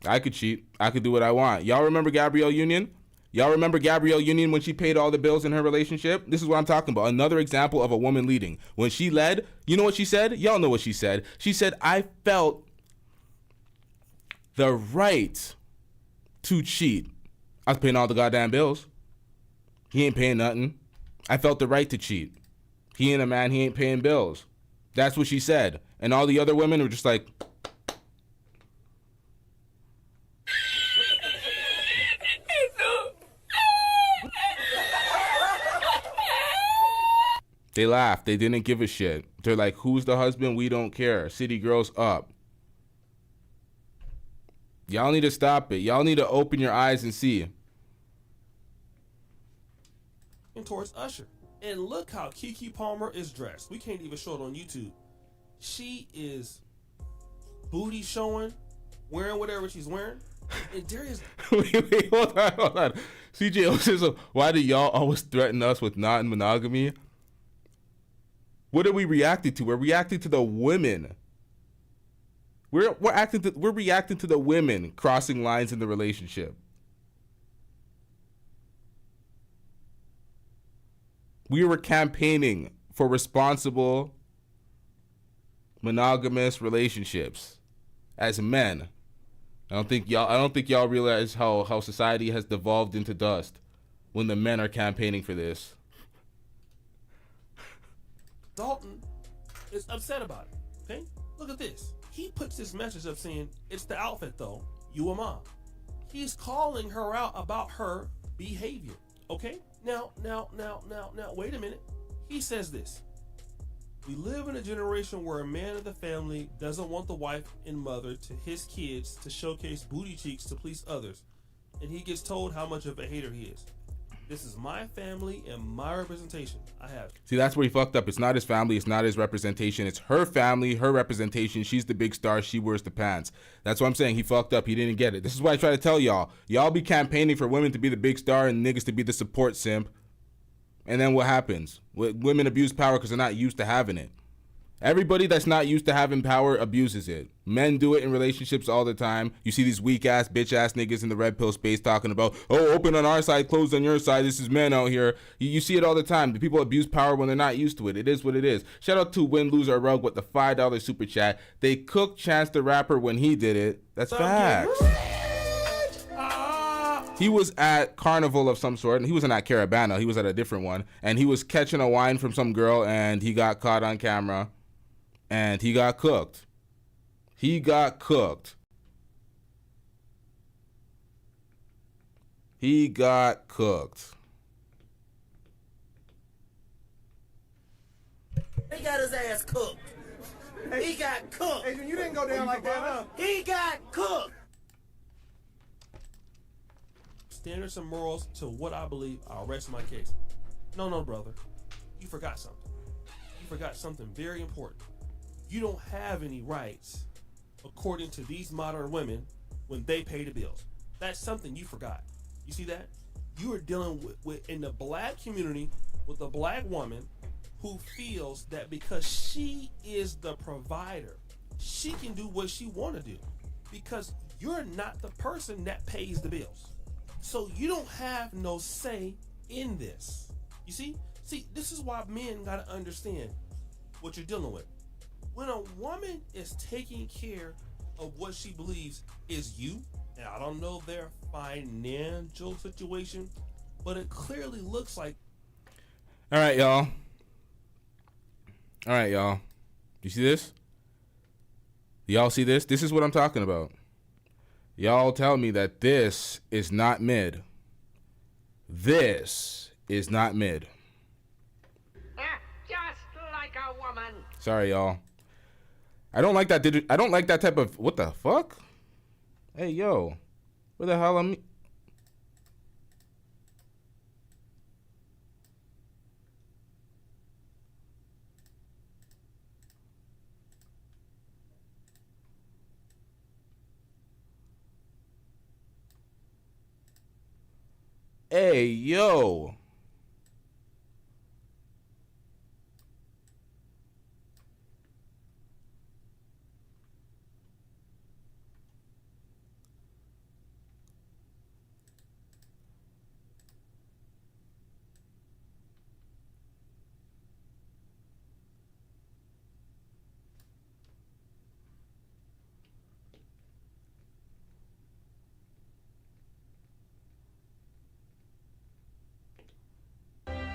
I could cheat. I could do what I want. Y'all remember Gabrielle Union? Y'all remember Gabrielle Union when she paid all the bills in her relationship? This is what I'm talking about. Another example of a woman leading. When she led, you know what she said? Y'all know what she said. She said, I felt the right to cheat. I was paying all the goddamn bills. He ain't paying nothing. I felt the right to cheat. He ain't a man. He ain't paying bills. That's what she said. And all the other women were just like... They laughed. They didn't give a shit. They're like, who's the husband? We don't care. City girls up. Y'all need to stop it. Y'all need to open your eyes and see. Towards Usher. And look how Keke Palmer is dressed. We can't even show it on YouTube. She is booty showing, wearing whatever she's wearing. And Darius... wait, hold on. CJ says, why do y'all always threaten us with non-monogamy? What are we reacting to? We're reacting to the women. We're reacting to the women crossing lines in the relationship. We were campaigning for responsible monogamous relationships as men. I don't think y'all realize how society has devolved into dust when the men are campaigning for this. Dalton is upset about it. Okay? Look at this. He puts this message up saying, it's the outfit though, you a mom. He's calling her out about her behavior. Okay? Now, wait a minute. He says this. We live in a generation where a man of the family doesn't want the wife and mother to his kids to showcase booty cheeks to please others. And he gets told how much of a hater he is. This is my family and my representation. I have. See, that's where he fucked up. It's not his family. It's not his representation. It's her family, her representation. She's the big star. She wears the pants. That's what I'm saying. He fucked up. He didn't get it. This is why I try to tell y'all. Y'all be campaigning for women to be the big star and niggas to be the support simp. And then what happens? Women abuse power because they're not used to having it. Everybody that's not used to having power abuses it. Men do it in relationships all the time. You see these weak ass, bitch ass niggas in the red pill space talking about, oh, open on our side, closed on your side. This is men out here. You see it all the time. The people abuse power when they're not used to it. It is what it is. Shout out to Win Lose or Rug with the $5 super chat. They cooked Chance the Rapper when he did it. That's facts. He was at Carnival of some sort, and he wasn't at Carabana. He was at a different one, and he was catching a wine from some girl, and he got caught on camera. And he got cooked. He got cooked. He got cooked. He got his ass cooked. He got cooked. Hey, you didn't go down like that, huh? He got cooked. Standards and morals to what I believe, I'll rest my case. No, brother. You forgot something. You forgot something very important. You don't have any rights, according to these modern women, when they pay the bills. That's something you forgot. You see that? You are dealing with in the black community with a black woman who feels that because she is the provider, she can do what she want to do because you're not the person that pays the bills. So you don't have no say in this. You see? See, this is why men got to understand what you're dealing with. When a woman is taking care of what she believes is you, and I don't know their financial situation, but it clearly looks like. All right, y'all. You see this? Y'all see this? This is what I'm talking about. Y'all tell me that this is not mid. This is not mid. Just like a woman. Sorry, y'all. I don't like that. I don't like that type of. What the fuck? Hey, yo, where the hell am I? Hey, yo.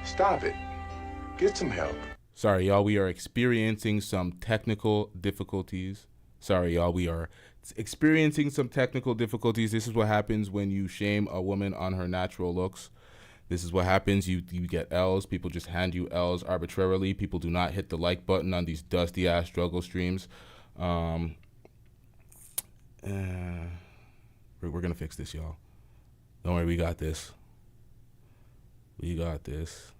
Stop it. Get some help. Sorry, y'all. We are experiencing some technical difficulties. Sorry, y'all. We are experiencing some technical difficulties. This is what happens when you shame a woman on her natural looks. This is what happens. You get L's. People just hand you L's arbitrarily. People do not hit the like button on these dusty ass struggle streams. We're gonna fix this, y'all. Don't worry, we got this. We got this.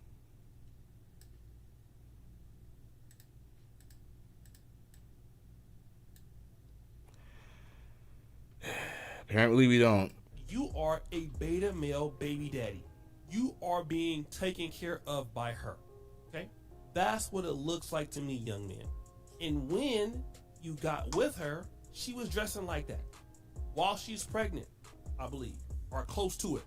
Apparently we don't. You are a beta male baby daddy. You are being taken care of by her. Okay? That's what it looks like to me, young man. And when you got with her, she was dressing like that. While she's pregnant, I believe, or close to it.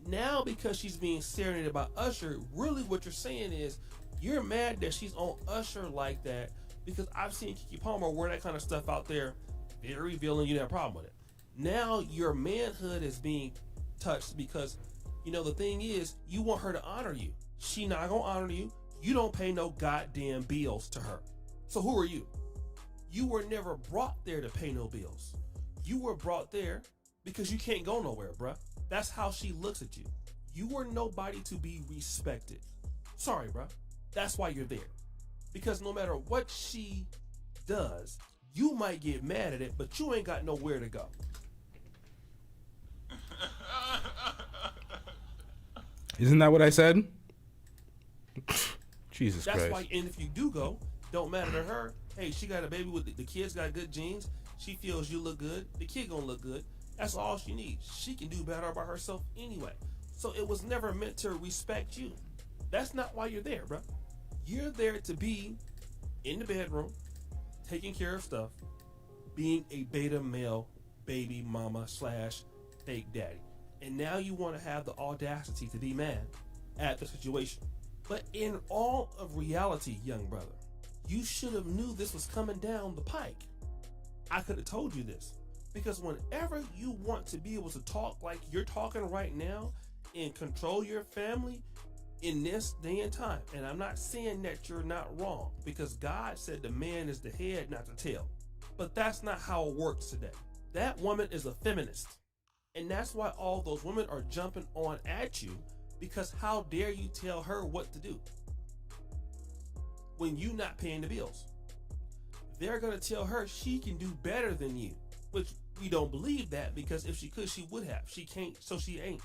Now, because she's being serenaded by Usher, really what you're saying is you're mad that she's on Usher like that because I've seen Kiki Palmer wear that kind of stuff out there. Very revealing. You didn't have a problem with it. Now your manhood is being touched because, you know, the thing is, you want her to honor you. She not gonna honor you. You don't pay no goddamn bills to her. So who are you? You were never brought there to pay no bills. You were brought there because you can't go nowhere, bruh. That's how she looks at you. You were nobody to be respected. Sorry, bruh. That's why you're there. Because no matter what she does, you might get mad at it, but you ain't got nowhere to go. Isn't that what I said? Jesus That's Christ. why, and if you do go, don't matter to her. Hey, she got a baby with the kids got good genes. She feels you look good. The kid gonna look good. That's all she needs. She can do better by herself anyway. So it was never meant to respect you. That's not why you're there, bro. You're there to be in the bedroom, taking care of stuff, being a beta male baby mama / fake daddy. And now you want to have the audacity to be mad at the situation. But in all of reality, young brother, you should have knew this was coming down the pike. I could have told you this. Because whenever you want to be able to talk like you're talking right now and control your family in this day and time, and I'm not saying that you're not wrong, because God said the man is the head, not the tail. But that's not how it works today. That woman is a feminist. And that's why all those women are jumping on at you, because how dare you tell her what to do when you not paying the bills? They're going to tell her she can do better than you, which we don't believe that, because if she could, she would have. She can't, so she ain't.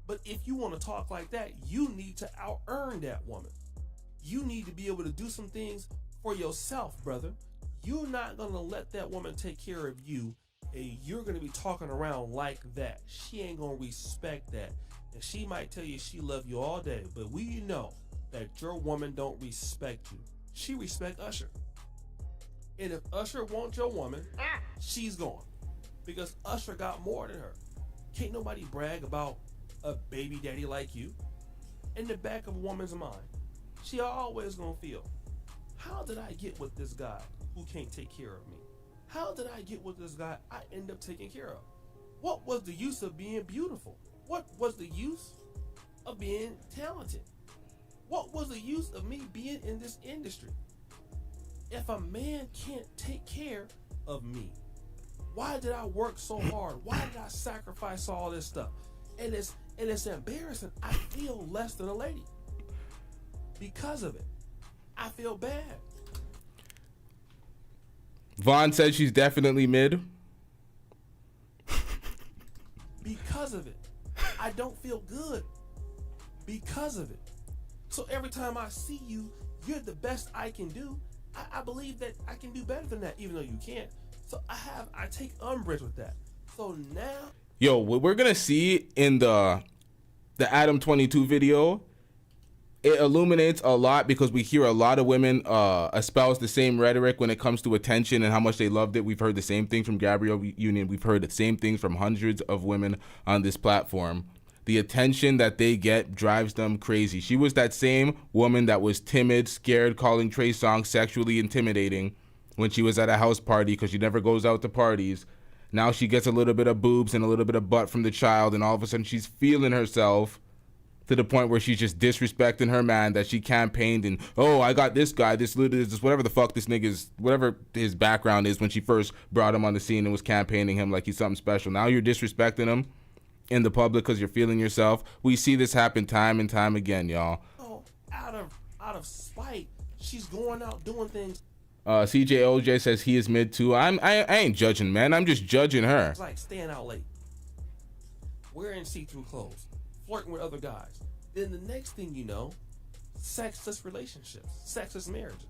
But if you want to talk like that, you need to out-earn that woman. You need to be able to do some things for yourself, brother. You're not going to let that woman take care of you, and you're going to be talking around like that. She ain't going to respect that. And she might tell you she love you all day, but we know that your woman don't respect you. She respect Usher. And if Usher wants your woman, she's gone. Because Usher got more than her. Can't nobody brag about a baby daddy like you. In the back of a woman's mind, she always gonna feel, how did I get with this guy who can't take care of me? How did I get with this guy I end up taking care of? What was the use of being beautiful? What was the use of being talented? What was the use of me being in this industry? If a man can't take care of me, why did I work so hard? Why did I sacrifice all this stuff? And it's embarrassing. I feel less than a lady because of it. I feel bad. Vaughn said she's definitely mid. Because of it. I don't feel good because of it. So every time I see you, you're the best I can do. I believe that I can do better than that, even though you can't. So I take umbrage with that. So now, yo, what we're gonna see in the Adam 22 video, it illuminates a lot, because we hear a lot of women espouse the same rhetoric when it comes to attention and how much they loved it. We've heard the same thing from Gabrielle Union. We've heard the same things from hundreds of women on this platform. The attention that they get drives them crazy. She was that same woman that was timid, scared, calling Trey Songz sexually intimidating when she was at a house party, because she never goes out to parties. Now she gets a little bit of boobs and a little bit of butt from the child, and all of a sudden she's feeling herself to the point where she's just disrespecting her man that she campaigned and, oh, I got this guy, this whatever the fuck this nigga's, whatever his background is when she first brought him on the scene and was campaigning him like he's something special. Now you're disrespecting him in the public because you're feeling yourself. We see this happen time and time again, y'all. oh, out of spite, she's going out doing things. CJOJ says he is mid too. I ain't judging, man. I'm just judging her. It's like staying out late, wearing see-through clothes, flirting with other guys. Then the next thing you know, sexless relationships, sexless marriages.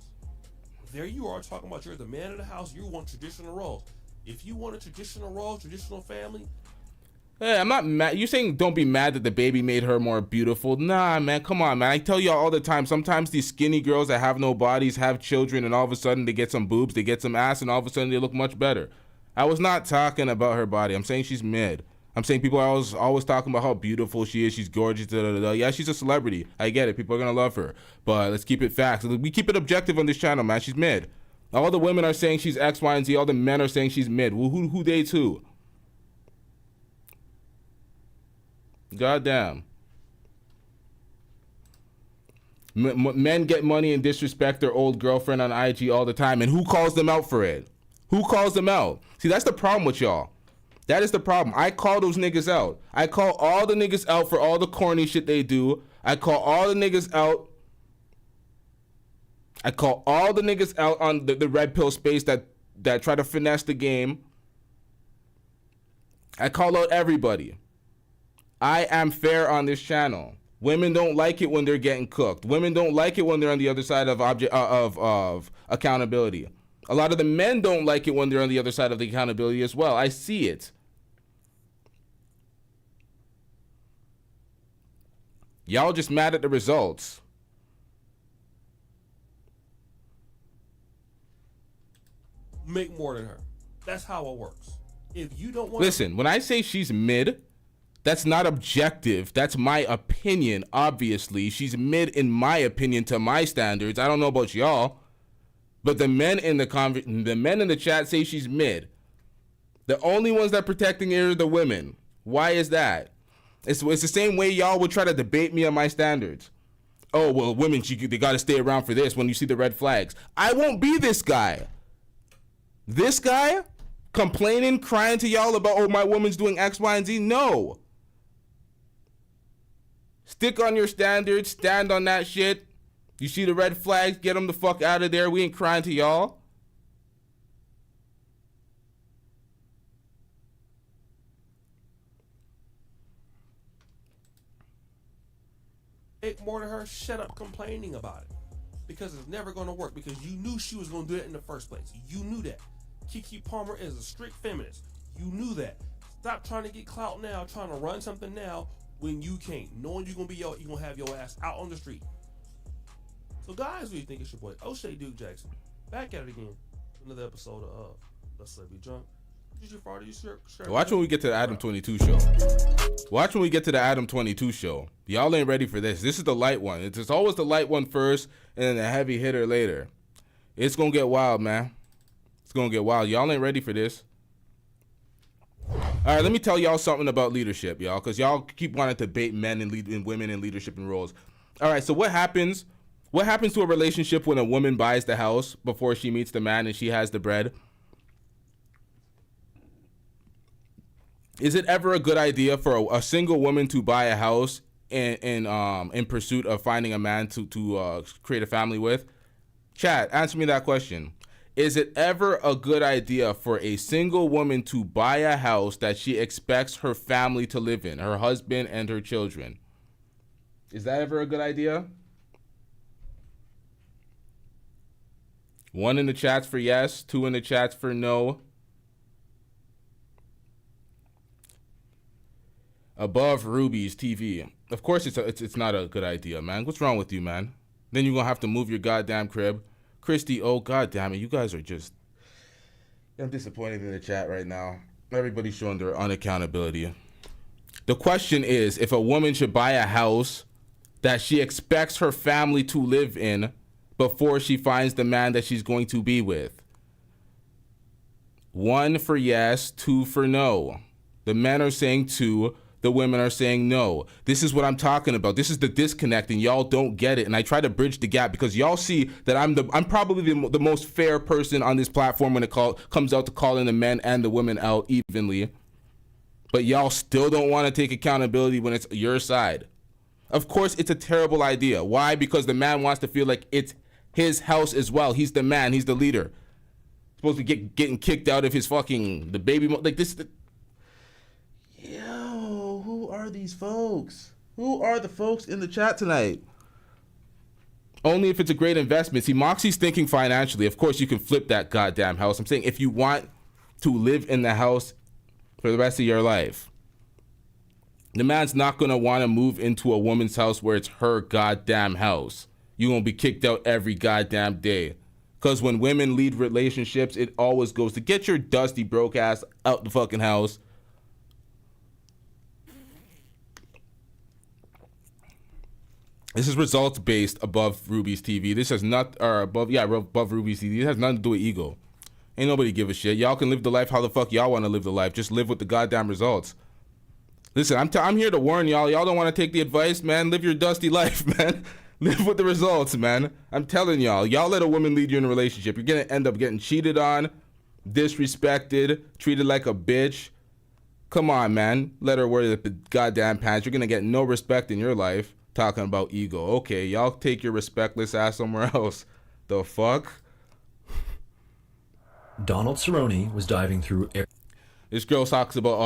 There you are talking about you're the man of the house. You want traditional roles. If you want a traditional role, traditional family. Hey, I'm not mad. You saying don't be mad that the baby made her more beautiful? Nah, man, come on, man. I tell y'all all the time, sometimes these skinny girls that have no bodies have children, and all of a sudden they get some boobs, they get some ass, and all of a sudden they look much better. I was not talking about her body. I'm saying she's mid. I'm saying people are always talking about how beautiful she is. She's gorgeous. Da, da, da, da. Yeah, she's a celebrity. I get it. People are going to love her. But let's keep it facts. We keep it objective on this channel, man. She's mid. All the women are saying she's X, Y, and Z. All the men are saying she's mid. Well, who dates who? Goddamn. Men get money and disrespect their old girlfriend on IG all the time. And who calls them out for it? Who calls them out? See, that's the problem with y'all. That is the problem. I call those niggas out. I call all the niggas out for all the corny shit they do. I call all the niggas out. I call all the niggas out on the red pill space that try to finesse the game. I call out everybody. I am fair on this channel. Women don't like it when they're getting cooked. Women don't like it when they're on the other side of accountability. A lot of the men don't like it when they're on the other side of the accountability as well. I see it. Y'all just mad at the results. Make more than her. That's how it works. If you don't want Listen, when I say she's mid, that's not objective. That's my opinion, obviously. She's mid in my opinion to my standards. I don't know about y'all. But the men in the chat say she's mid. The only ones that are protecting her are the women. Why is that? It's the same way y'all would try to debate me on my standards. Oh, well, women, they got to stay around for this when you see the red flags. I won't be this guy. This guy complaining, crying to y'all about, oh, my woman's doing X, Y, and Z. No. Stick on your standards. Stand on that shit. You see the red flags, get them the fuck out of there. We ain't crying to y'all. make more than her, shut up complaining about it. Because it's never going to work. Because you knew she was going to do it in the first place. You knew that. Kiki Palmer is a strict feminist. You knew that. Stop trying to get clout now, trying to run something now when you can't. Knowing you're going to be you're going to have your ass out on the street. So guys, what do you think? It's your boy O'Shea Duke Jackson. Back at it again. Another episode of Let's Let Be Drunk. Watch when we get to the Adam 22 show. Watch when we get to the Adam 22 show. Y'all ain't ready for this. This is the light one. It's always the light one first and then the heavy hitter later. It's going to get wild, man. It's going to get wild. Y'all ain't ready for this. All right, let me tell y'all something about leadership, y'all, because y'all keep wanting to debate men and women in leadership and roles. All right, so what happens to a relationship when a woman buys the house before she meets the man and she has the bread? Is it ever a good idea for a single woman to buy a house in pursuit of finding a man to create a family with? Chat, answer me that question. Is it ever a good idea for a single woman to buy a house that she expects her family to live in, her husband and her children? Is that ever a good idea? 1 in the chats for yes, 2 in the chats for no. Above Ruby's TV. Of course it's not a good idea, man. What's wrong with you, man? Then you're going to have to move your goddamn crib. Christy, oh goddamn it, you guys are just... I'm disappointed in the chat right now. Everybody's showing their unaccountability. The question is, if a woman should buy a house that she expects her family to live in before she finds the man that she's going to be with. 1 for yes, 2 for no. The men are saying 2, the women are saying no. This is what I'm talking about. This is the disconnect, and y'all don't get it. And I try to bridge the gap because y'all see that I'm probably the most fair person on this platform when it comes out to calling the men and the women out evenly. But y'all still don't want to take accountability when it's your side. Of course, it's a terrible idea. Why? Because the man wants to feel like it's his house as well. He's the man. He's the leader. Supposed to be getting kicked out of his fucking the baby like this. Yo, who are these folks? Who are the folks in the chat tonight? Only if it's a great investment. See, Moxie's thinking financially. Of course, you can flip that goddamn house. I'm saying if you want to live in the house for the rest of your life, the man's not going to want to move into a woman's house where it's her goddamn house. You're going to be kicked out every goddamn day. Because when women lead relationships, it always goes to get your dusty broke ass out the fucking house. This is results based above Ruby's TV. This has not, or above Ruby's TV. It has nothing to do with ego. Ain't nobody give a shit. Y'all can live the life how the fuck y'all want to live the life. Just live with the goddamn results. Listen, I'm here to warn y'all. Y'all don't want to take the advice, man. Live your dusty life, man. Live with the results, man. I'm telling y'all. Y'all let a woman lead you in a relationship. You're going to end up getting cheated on, disrespected, treated like a bitch. Come on, man. Let her wear the goddamn pants. You're going to get no respect in your life. Talking about ego. Okay, y'all take your respectless ass somewhere else. The fuck? Donald Cerrone was diving through air. This girl talks about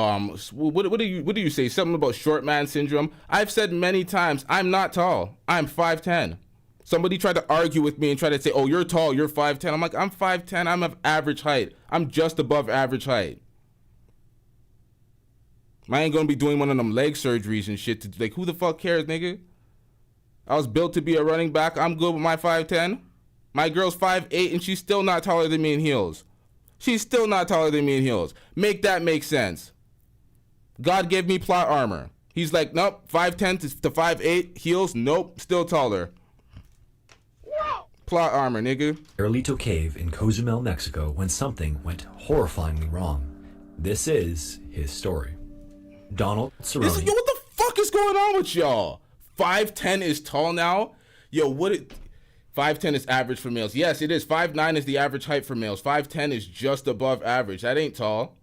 what do you say? Something about short man syndrome. I've said many times I'm not tall. I'm 5'10". Somebody tried to argue with me and try to say, "Oh, you're tall. You're 5'10". I'm like, I'm 5'10". I'm of average height. I'm just above average height. I ain't gonna be doing one of them leg surgeries and shit. Like, who the fuck cares, nigga? I was built to be a running back. I'm good with my 5'10". My girl's 5'8", and she's still not taller than me in heels. She's still not taller than me in heels. Make that make sense. God gave me plot armor. He's like, nope, 5'10" to 5'8", heels, nope, still taller. Plot armor, nigga. Cerrito Cave in Cozumel, Mexico, when something went horrifyingly wrong. This is his story. Donald Cerrone. Yo, what the fuck is going on with y'all? 5'10" is tall now? Yo, 5'10" is average for males. Yes, it is. 5'9" is the average height for males. 5'10" is just above average. That ain't tall.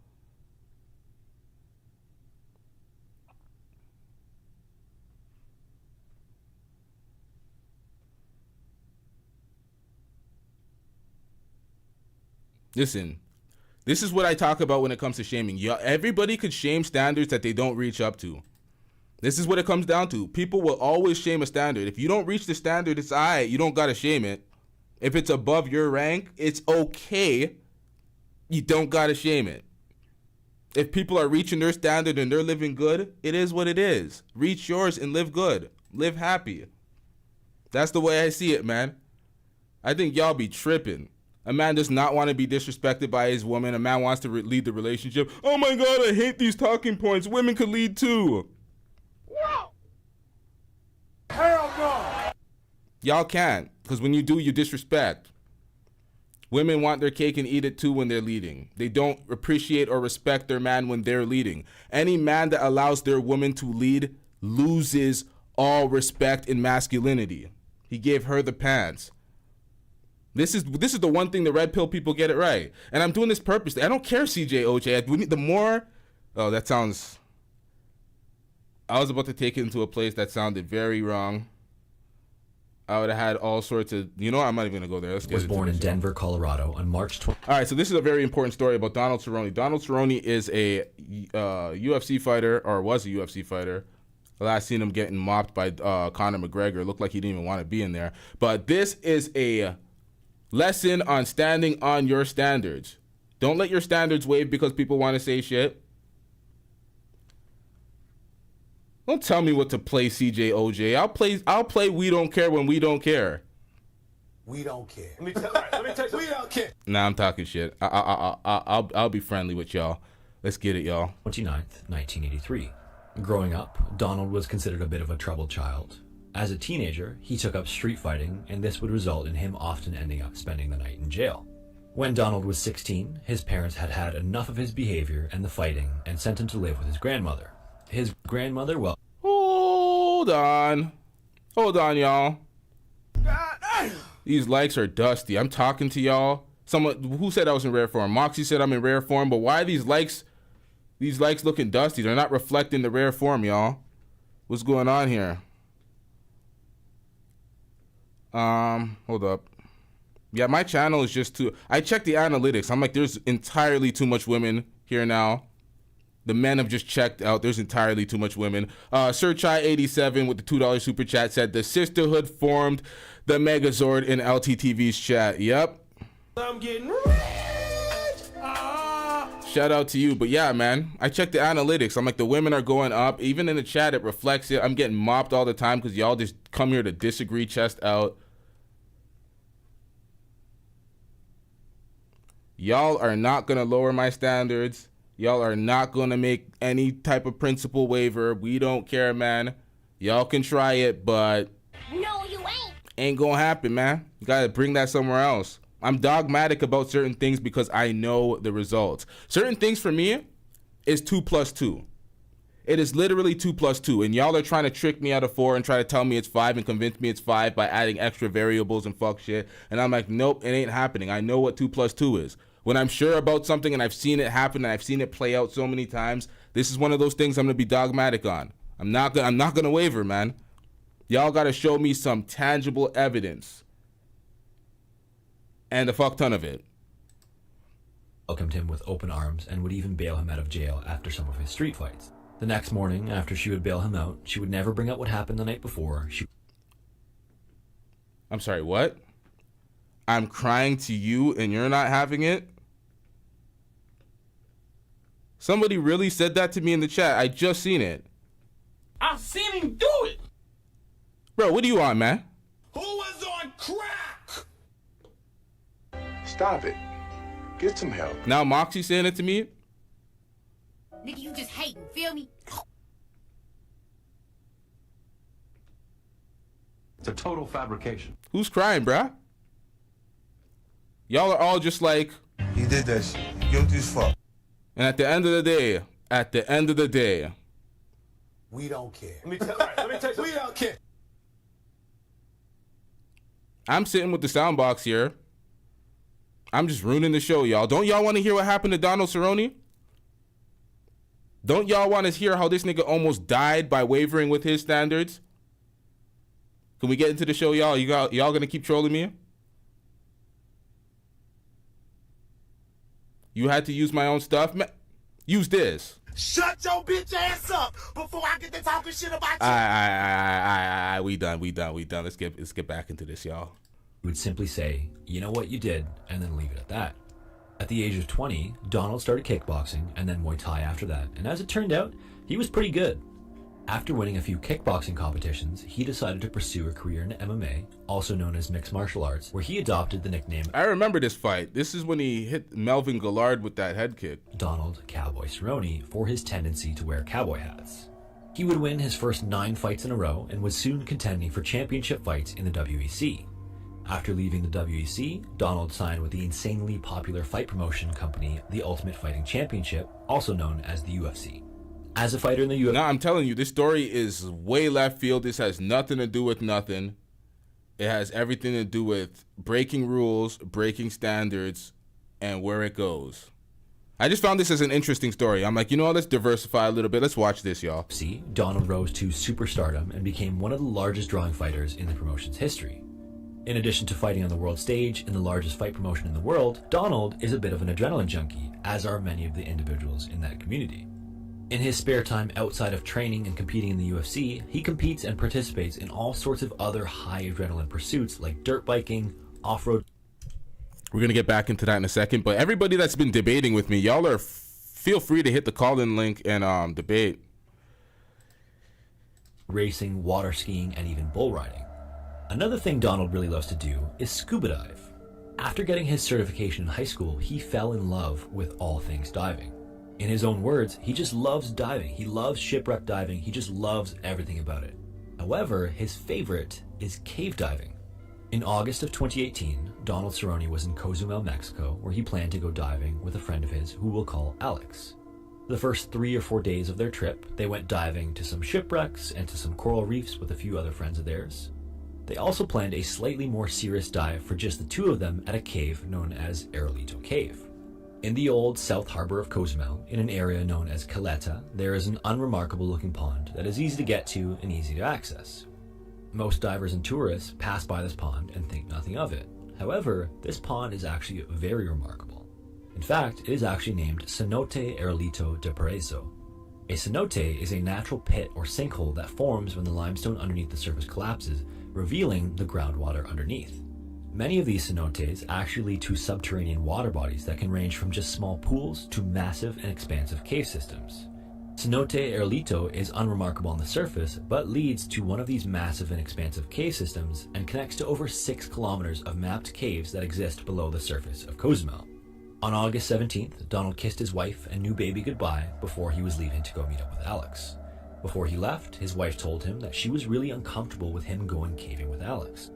Listen, this is what I talk about when it comes to shaming. Everybody could shame standards that they don't reach up to. This is what it comes down to. People will always shame a standard. If you don't reach the standard, it's all right. You don't got to shame it. If it's above your rank, it's okay. You don't got to shame it. If people are reaching their standard and they're living good, it is what it is. Reach yours and live good. Live happy. That's the way I see it, man. I think y'all be tripping. A man does not want to be disrespected by his woman. A man wants to lead the relationship. Oh my God, I hate these talking points. Women could lead too. Hell no! Y'all can't, because when you do, you disrespect. Women want their cake and eat it too when they're leading. They don't appreciate or respect their man when they're leading. Any man that allows their woman to lead loses all respect in masculinity. He gave her the pants. This is the one thing the red pill people get it right. And I'm doing this purposely. I don't care, CJ, OJ. That sounds... I was about to take it into a place that sounded very wrong. I would have had all sorts of... You know what? I'm not even going to go there. Let's get was born in Denver, Colorado on March 20th. All right, so this is a very important story about Donald Cerrone. Donald Cerrone is a UFC fighter, or was a UFC fighter. The last seen him getting mopped by Conor McGregor. Looked like he didn't even want to be in there. But this is a lesson on standing on your standards. Don't let your standards wave because people want to say shit. Don't tell me what to play, CJ, OJ. I'll play We Don't Care when we don't care. We don't care. Let me tell you, we don't care. Nah, I'm talking shit. I'll be friendly with y'all. Let's get it, y'all. 29th, 1983. Growing up, Donald was considered a bit of a troubled child. As a teenager, he took up street fighting, and this would result in him often ending up spending the night in jail. When Donald was 16, his parents had had enough of his behavior and the fighting and sent him to live with his grandmother. His grandmother, well... Hold on, y'all. These likes are dusty. I'm talking to y'all. Someone who said I was in rare form. Moxie said I'm in rare form, but why are these likes looking dusty? They're not reflecting the rare form, y'all. What's going on here? Hold up. Yeah, my channel is just too... I checked the analytics. I'm like, there's entirely too much women here now. The men have just checked out. There's entirely too much women. Sir Chai 87 with the $2 super chat said the sisterhood formed the Megazord in LTTV's chat. Yep. I'm getting rich. Shout out to you. But yeah, man, I checked the analytics. I'm like, the women are going up. Even in the chat, it reflects it. I'm getting mopped all the time because y'all just come here to disagree, chest out. Y'all are not going to lower my standards. Y'all are not going to make any type of principle waiver. We don't care, man. Y'all can try it, but... No, you ain't going to happen, man. You got to bring that somewhere else. I'm dogmatic about certain things because I know the results. Certain things for me is 2 + 2. It is literally 2 + 2. And y'all are trying to trick me out of 4 and try to tell me it's 5 and convince me it's 5 by adding extra variables and fuck shit. And I'm like, nope, it ain't happening. I know what 2 + 2 is. When I'm sure about something and I've seen it happen and I've seen it play out so many times, this is one of those things I'm going to be dogmatic on. I'm not going to waver, man. Y'all got to show me some tangible evidence. And a fuck ton of it. welcomed him with open arms and would even bail him out of jail after some of his street fights. The next morning, after she would bail him out, she would never bring up what happened the night before. I'm sorry, what? I'm crying to you and you're not having it? Somebody really said that to me in the chat. I just seen it. I've seen him do it. Bro, what are you on, man? Who was on crack? Stop it. Get some help. Now Moxie saying it to me? Nigga, you just hating, feel me? It's a total fabrication. Who's crying, bruh? Y'all are all just like... He did that shit. Guilty as fuck. And at the end of the day... We don't care. Let me tell you. We don't care. I'm sitting with the sound box here. I'm just ruining the show, y'all. Don't y'all want to hear what happened to Donald Cerrone? Don't y'all want to hear how this nigga almost died by wavering with his standards? Can we get into the show, y'all? Y'all gonna keep trolling me? You had to use my own stuff? Use this. Shut your bitch ass up before I get to talking shit about you. We done. Let's get back into this, y'all. He would simply say, you know what, you did, and then leave it at that. At the age of 20, Donald started kickboxing and then Muay Thai after that, and as it turned out, he was pretty good. After winning a few kickboxing competitions, he decided to pursue a career in MMA, also known as mixed martial arts, where he adopted the nickname... I remember this fight. This is when he hit Melvin Gillard with that head kick. Donald Cowboy Cerrone for his tendency to wear cowboy hats. He would win his first 9 fights in a row and was soon contending for championship fights in the WEC. After leaving the WEC, Donald signed with the insanely popular fight promotion company, the Ultimate Fighting Championship, also known as the UFC. As a fighter in the UFC... Now, I'm telling you, this story is way left field. This has nothing to do with nothing. It has everything to do with breaking rules, breaking standards, and where it goes. I just found this as an interesting story. I'm like, you know what? Let's diversify a little bit. Let's watch this, y'all. Donald rose to superstardom and became one of the largest drawing fighters in the promotion's history. In addition to fighting on the world stage in the largest fight promotion in the world, Donald is a bit of an adrenaline junkie, as are many of the individuals in that community. In his spare time outside of training and competing in the UFC, he competes and participates in all sorts of other high adrenaline pursuits like dirt biking, off-road... We're going to get back into that in a second, but everybody that's been debating with me, y'all are feel free to hit the call-in link and debate. Racing, water skiing, and even bull riding. Another thing Donald really loves to do is scuba dive. After getting his certification in high school, he fell in love with all things diving. In his own words, he just loves diving. He loves shipwreck diving. He just loves everything about it. However, his favorite is cave diving. In August of 2018, Donald Cerrone was in Cozumel, Mexico, where he planned to go diving with a friend of his who we'll call Alex. The first 3 or 4 days of their trip, they went diving to some shipwrecks and to some coral reefs with a few other friends of theirs. They also planned a slightly more serious dive for just the 2 of them at a cave known as Arolito Cave. In the old South Harbor of Cozumel, in an area known as Caleta, there is an unremarkable looking pond that is easy to get to and easy to access. Most divers and tourists pass by this pond and think nothing of it. However, this pond is actually very remarkable. In fact, it is actually named Cenote Arolito de Paraíso. A cenote is a natural pit or sinkhole that forms when the limestone underneath the surface collapses, revealing the groundwater underneath. Many of these cenotes actually lead to subterranean water bodies that can range from just small pools to massive and expansive cave systems. Cenote Arolito is unremarkable on the surface, but leads to one of these massive and expansive cave systems and connects to over 6 kilometers of mapped caves that exist below the surface of Cozumel. On August 17th, Donald kissed his wife and new baby goodbye before he was leaving to go meet up with Alex. Before he left, his wife told him that she was really uncomfortable with him going caving with Alex.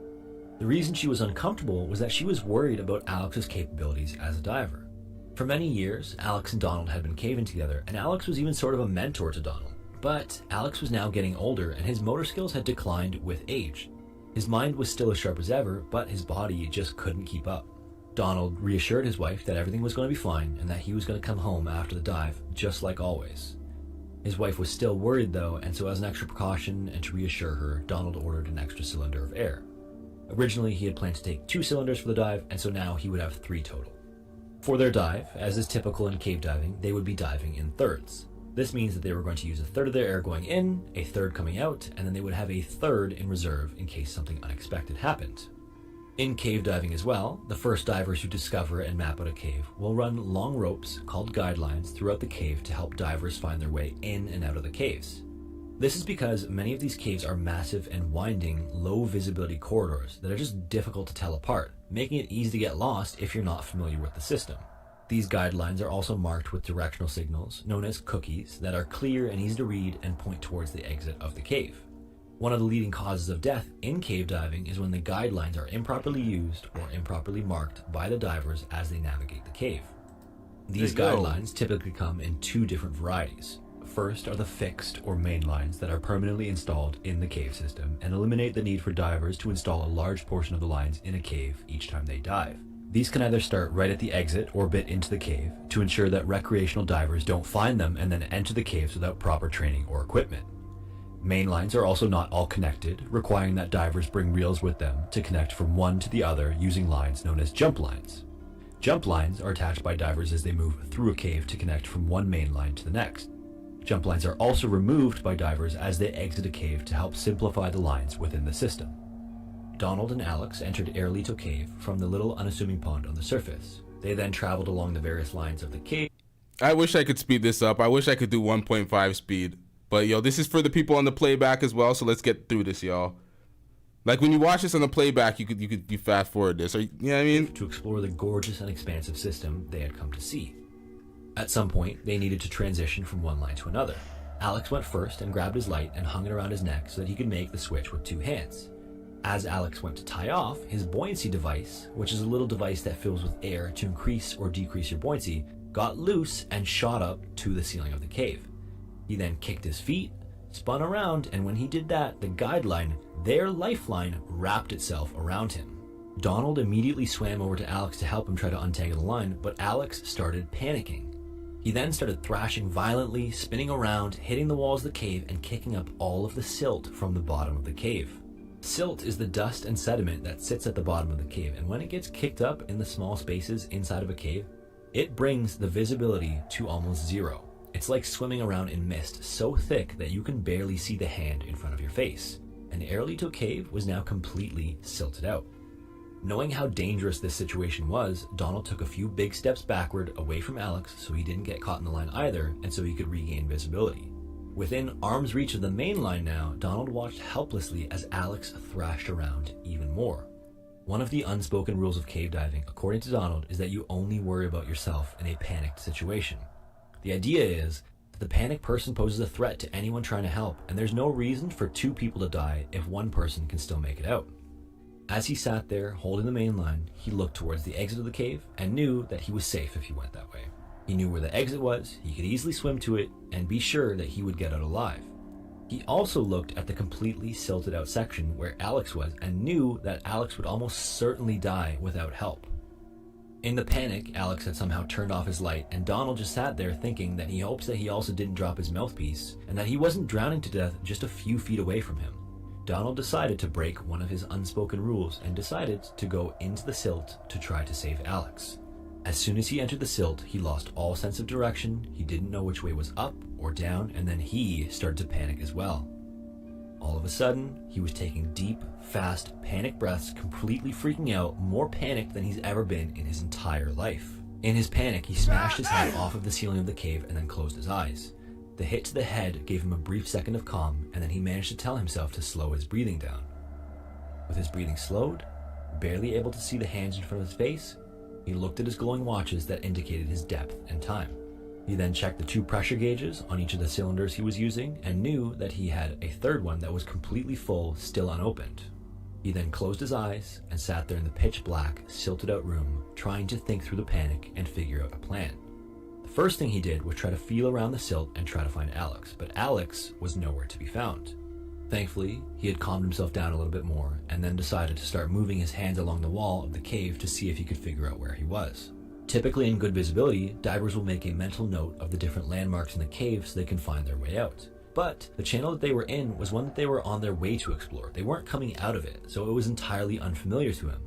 The reason she was uncomfortable was that she was worried about Alex's capabilities as a diver. For many years, Alex and Donald had been caving together, and Alex was even sort of a mentor to Donald. But Alex was now getting older, and his motor skills had declined with age. His mind was still as sharp as ever, but his body just couldn't keep up. Donald reassured his wife that everything was going to be fine, and that he was going to come home after the dive, just like always. His wife was still worried though, and so as an extra precaution and to reassure her, Donald ordered an extra cylinder of air. Originally, he had planned to take 2 cylinders for the dive, and so now he would have 3 total. For their dive, as is typical in cave diving, they would be diving in thirds. This means that they were going to use a third of their air going in, a third coming out, and then they would have a third in reserve in case something unexpected happened. In cave diving as well, the first divers who discover and map out a cave will run long ropes called guidelines throughout the cave to help divers find their way in and out of the caves. This is because many of these caves are massive and winding, low visibility corridors that are just difficult to tell apart, making it easy to get lost if you're not familiar with the system. These guidelines are also marked with directional signals, known as cookies, that are clear and easy to read and point towards the exit of the cave. One of the leading causes of death in cave diving is when the guidelines are improperly used or improperly marked by the divers as they navigate the cave. These guidelines typically come in two different varieties. First are the fixed or main lines that are permanently installed in the cave system and eliminate the need for divers to install a large portion of the lines in a cave each time they dive. These can either start right at the exit or bit into the cave to ensure that recreational divers don't find them and then enter the caves without proper training or equipment. Main lines are also not all connected, requiring that divers bring reels with them to connect from one to the other using lines known as jump lines. Jump lines are attached by divers as they move through a cave to connect from one main line to the next. Jump lines are also removed by divers as they exit a cave to help simplify the lines within the system. Donald and Alex entered Airlito Cave from the little unassuming pond on the surface. They then traveled along the various lines of the cave. I wish I could speed this up. I wish I could do 1.5 speed. But, yo, this is for the people on the playback as well, so let's get through this, y'all. Like, when you watch this on the playback, you fast forward this. Or, you know what I mean? To explore the gorgeous and expansive system they had come to see. At some point, they needed to transition from one line to another. Alex went first and grabbed his light and hung it around his neck so that he could make the switch with two hands. As Alex went to tie off, his buoyancy device, which is a little device that fills with air to increase or decrease your buoyancy, got loose and shot up to the ceiling of the cave. He then kicked his feet, spun around, and when he did that, the guideline, their lifeline, wrapped itself around him. Donald immediately swam over to Alex to help him try to untangle the line, but Alex started panicking. He then started thrashing violently, spinning around, hitting the walls of the cave, and kicking up all of the silt from the bottom of the cave. Silt is the dust and sediment that sits at the bottom of the cave, and when it gets kicked up in the small spaces inside of a cave, it brings the visibility to almost zero. It's like swimming around in mist so thick that you can barely see the hand in front of your face. And Airlito Cave was now completely silted out. Knowing how dangerous this situation was, Donald took a few big steps backward away from Alex so he didn't get caught in the line either and so he could regain visibility. Within arm's reach of the main line now, Donald watched helplessly as Alex thrashed around even more. One of the unspoken rules of cave diving, according to Donald, is that you only worry about yourself in a panicked situation. The idea is that the panicked person poses a threat to anyone trying to help, and there's no reason for two people to die if one person can still make it out. As he sat there, holding the main line, he looked towards the exit of the cave and knew that he was safe if he went that way. He knew where the exit was, he could easily swim to it, and be sure that he would get out alive. He also looked at the completely silted out section where Alex was and knew that Alex would almost certainly die without help. In the panic, Alex had somehow turned off his light, and Donald just sat there thinking that he hopes that he also didn't drop his mouthpiece, and that he wasn't drowning to death just a few feet away from him. Donald decided to break one of his unspoken rules and decided to go into the silt to try to save Alex. As soon as he entered the silt, he lost all sense of direction, he didn't know which way was up or down, and then he started to panic as well. All of a sudden, he was taking deep, fast, panic breaths, completely freaking out, more panicked than he's ever been in his entire life. In his panic, he smashed his head off of the ceiling of the cave and then closed his eyes. The hit to the head gave him a brief second of calm, and then he managed to tell himself to slow his breathing down. With his breathing slowed, barely able to see the hands in front of his face, he looked at his glowing watches that indicated his depth and time. He then checked the two pressure gauges on each of the cylinders he was using and knew that he had a third one that was completely full, still unopened. He then closed his eyes and sat there in the pitch black, silted out room, trying to think through the panic and figure out a plan. The first thing he did was try to feel around the silt and try to find Alex, but Alex was nowhere to be found. Thankfully, he had calmed himself down a little bit more and then decided to start moving his hands along the wall of the cave to see if he could figure out where he was. Typically in good visibility, divers will make a mental note of the different landmarks in the cave so they can find their way out. But the channel that they were in was one that they were on their way to explore. They weren't coming out of it, so it was entirely unfamiliar to him.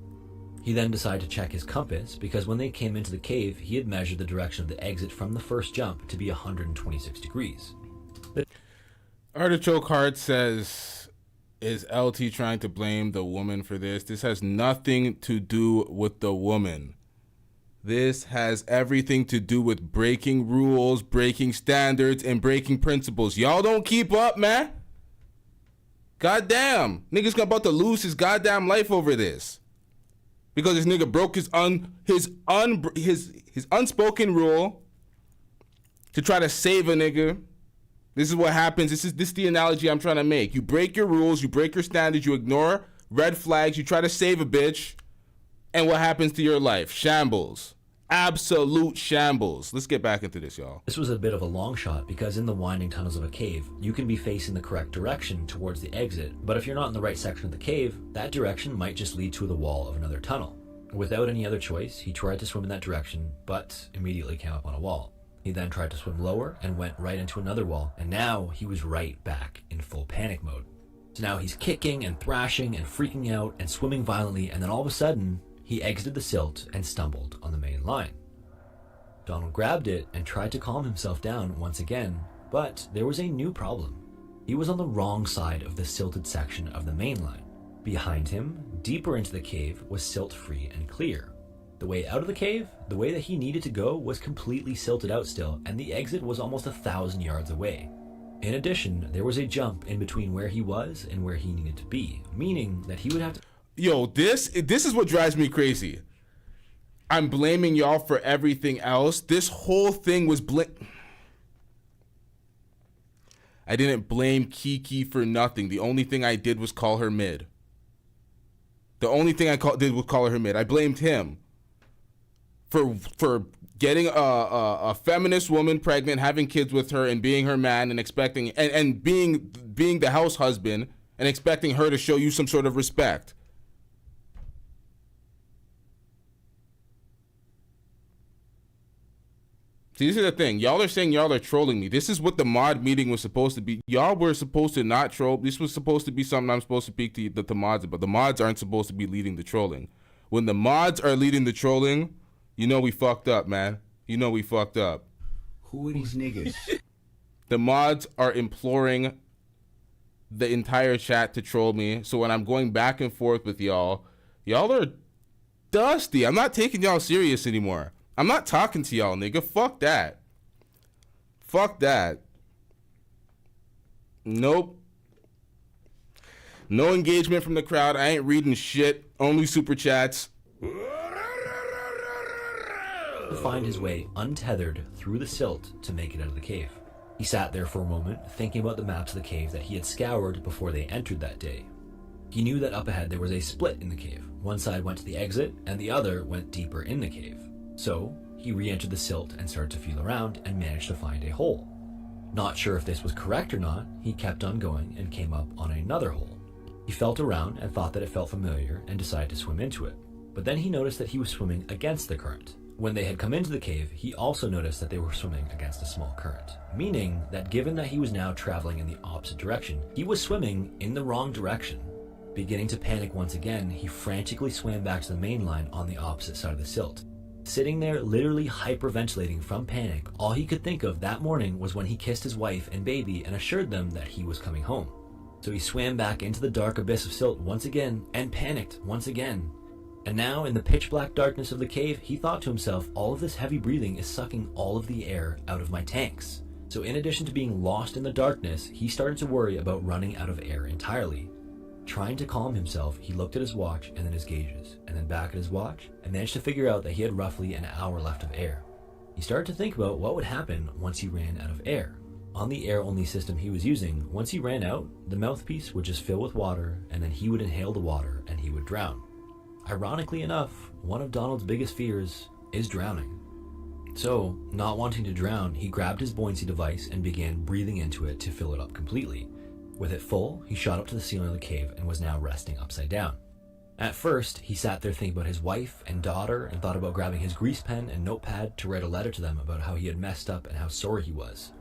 He then decided to check his compass because when they came into the cave, he had measured the direction of the exit from the first jump to be 126 degrees. Artichoke Heart says, is LT trying to blame the woman for this? This has nothing to do with the woman. This has everything to do with breaking rules, breaking standards, and breaking principles. Y'all don't keep up, man. Goddamn. Nigga's about to lose his goddamn life over this. Because this nigga broke his unspoken rule to try to save a nigga. This is what happens. This is the analogy I'm trying to make. You break your rules, you break your standards, you ignore red flags, you try to save a bitch, and what happens to your life? Shambles. Absolute shambles. Let's get back into this, y'all. This was a bit of a long shot because in the winding tunnels of a cave, you can be facing the correct direction towards the exit, but if you're not in the right section of the cave, that direction might just lead to the wall of another tunnel. Without any other choice, he tried to swim in that direction, but immediately came up on a wall. He then tried to swim lower and went right into another wall, and now he was right back in full panic mode. So now he's kicking and thrashing and freaking out and swimming violently, and then all of a sudden, he exited the silt and stumbled on the main line. Donald grabbed it and tried to calm himself down once again, but there was a new problem. He was on the wrong side of the silted section of the main line. Behind him, deeper into the cave, was silt-free and clear. The way out of the cave, the way that he needed to go, was completely silted out still, and the exit was almost 1,000 yards away. In addition, there was a jump in between where he was and where he needed to be, meaning that he would have to... Yo, this is what drives me crazy. I'm blaming y'all for everything else. This whole thing was I didn't blame Keke for nothing. The only thing I did was call her mid. The only thing I did was call her mid. I blamed him for getting a feminist woman pregnant, having kids with her, and being her man, and expecting and being the house husband, and expecting her to show you some sort of respect. See, this is the thing. Y'all are saying y'all are trolling me. This is what the mod meeting was supposed to be. Y'all were supposed to not troll. This was supposed to be something I'm supposed to speak to the mods about. The mods aren't supposed to be leading the trolling. When the mods are leading the trolling, you know we fucked up, man. You know we fucked up. Who are these niggas? The mods are imploring the entire chat to troll me. So when I'm going back and forth with y'all are dusty. I'm not taking y'all serious anymore. I'm not talking to y'all, nigga. Fuck that. Fuck that. Nope. No engagement from the crowd. I ain't reading shit. Only super chats. Find his way untethered through the silt to make it out of the cave. He sat there for a moment, thinking about the maps of the cave that he had scoured before they entered that day. He knew that up ahead there was a split in the cave. One side went to the exit, and the other went deeper in the cave. So, he re-entered the silt and started to feel around and managed to find a hole. Not sure if this was correct or not, he kept on going and came up on another hole. He felt around and thought that it felt familiar and decided to swim into it. But then he noticed that he was swimming against the current. When they had come into the cave, he also noticed that they were swimming against a small current, meaning that given that he was now traveling in the opposite direction, he was swimming in the wrong direction. Beginning to panic once again, he frantically swam back to the main line on the opposite side of the silt. Sitting there literally hyperventilating from panic, all he could think of that morning was when he kissed his wife and baby and assured them that he was coming home. So he swam back into the dark abyss of silt once again and panicked once again. And now in the pitch black darkness of the cave, he thought to himself, all of this heavy breathing is sucking all of the air out of my tanks. So in addition to being lost in the darkness, he started to worry about running out of air entirely. Trying to calm himself, he looked at his watch and then his gauges, and then back at his watch, and managed to figure out that he had roughly an hour left of air. He started to think about what would happen once he ran out of air. On the air-only system he was using, once he ran out, the mouthpiece would just fill with water, and then he would inhale the water and he would drown. Ironically enough, one of Donald's biggest fears is drowning. So, not wanting to drown, he grabbed his buoyancy device and began breathing into it to fill it up completely. With it full, he shot up to the ceiling of the cave and was now resting upside down. At first, he sat there thinking about his wife and daughter and thought about grabbing his grease pen and notepad to write a letter to them about how he had messed up and how sorry he was.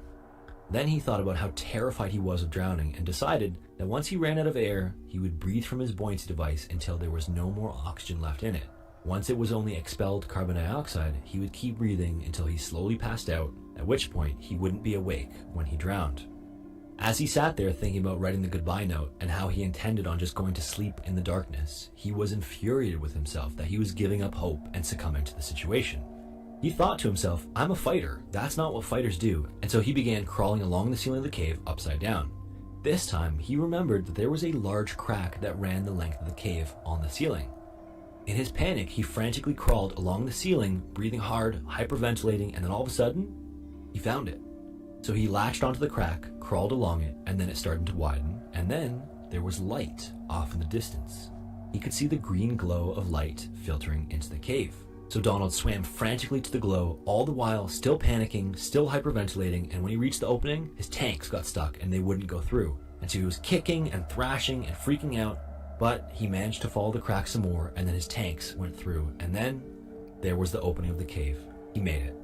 Then he thought about how terrified he was of drowning and decided that once he ran out of air, he would breathe from his buoyancy device until there was no more oxygen left in it. Once it was only expelled carbon dioxide, he would keep breathing until he slowly passed out, at which point he wouldn't be awake when he drowned. As he sat there thinking about writing the goodbye note and how he intended on just going to sleep in the darkness, he was infuriated with himself that he was giving up hope and succumbing to the situation. He thought to himself, I'm a fighter, that's not what fighters do, and so he began crawling along the ceiling of the cave upside down. This time, he remembered that there was a large crack that ran the length of the cave on the ceiling. In his panic, he frantically crawled along the ceiling, breathing hard, hyperventilating, and then all of a sudden, he found it. So he latched onto the crack, crawled along it, and then it started to widen, and then there was light off in the distance. He could see the green glow of light filtering into the cave. So Donald swam frantically to the glow, all the while still panicking, still hyperventilating, and when he reached the opening, his tanks got stuck and they wouldn't go through. And so he was kicking and thrashing and freaking out, but he managed to follow the crack some more, and then his tanks went through, and then there was the opening of the cave. He made it.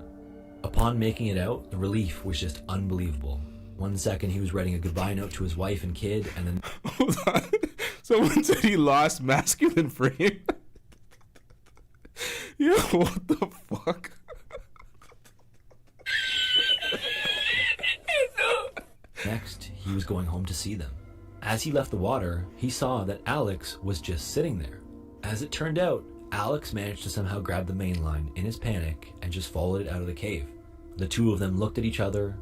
Upon making it out, the relief was just unbelievable. 1 second he was writing a goodbye note to his wife and kid, and then... Hold on. Someone said he lost masculine frame. Yo, what the fuck? Next, he was going home to see them. As he left the water, he saw that Alex was just sitting there. As it turned out, Alex managed to somehow grab the main line in his panic and just followed it out of the cave. The two of them looked at each other,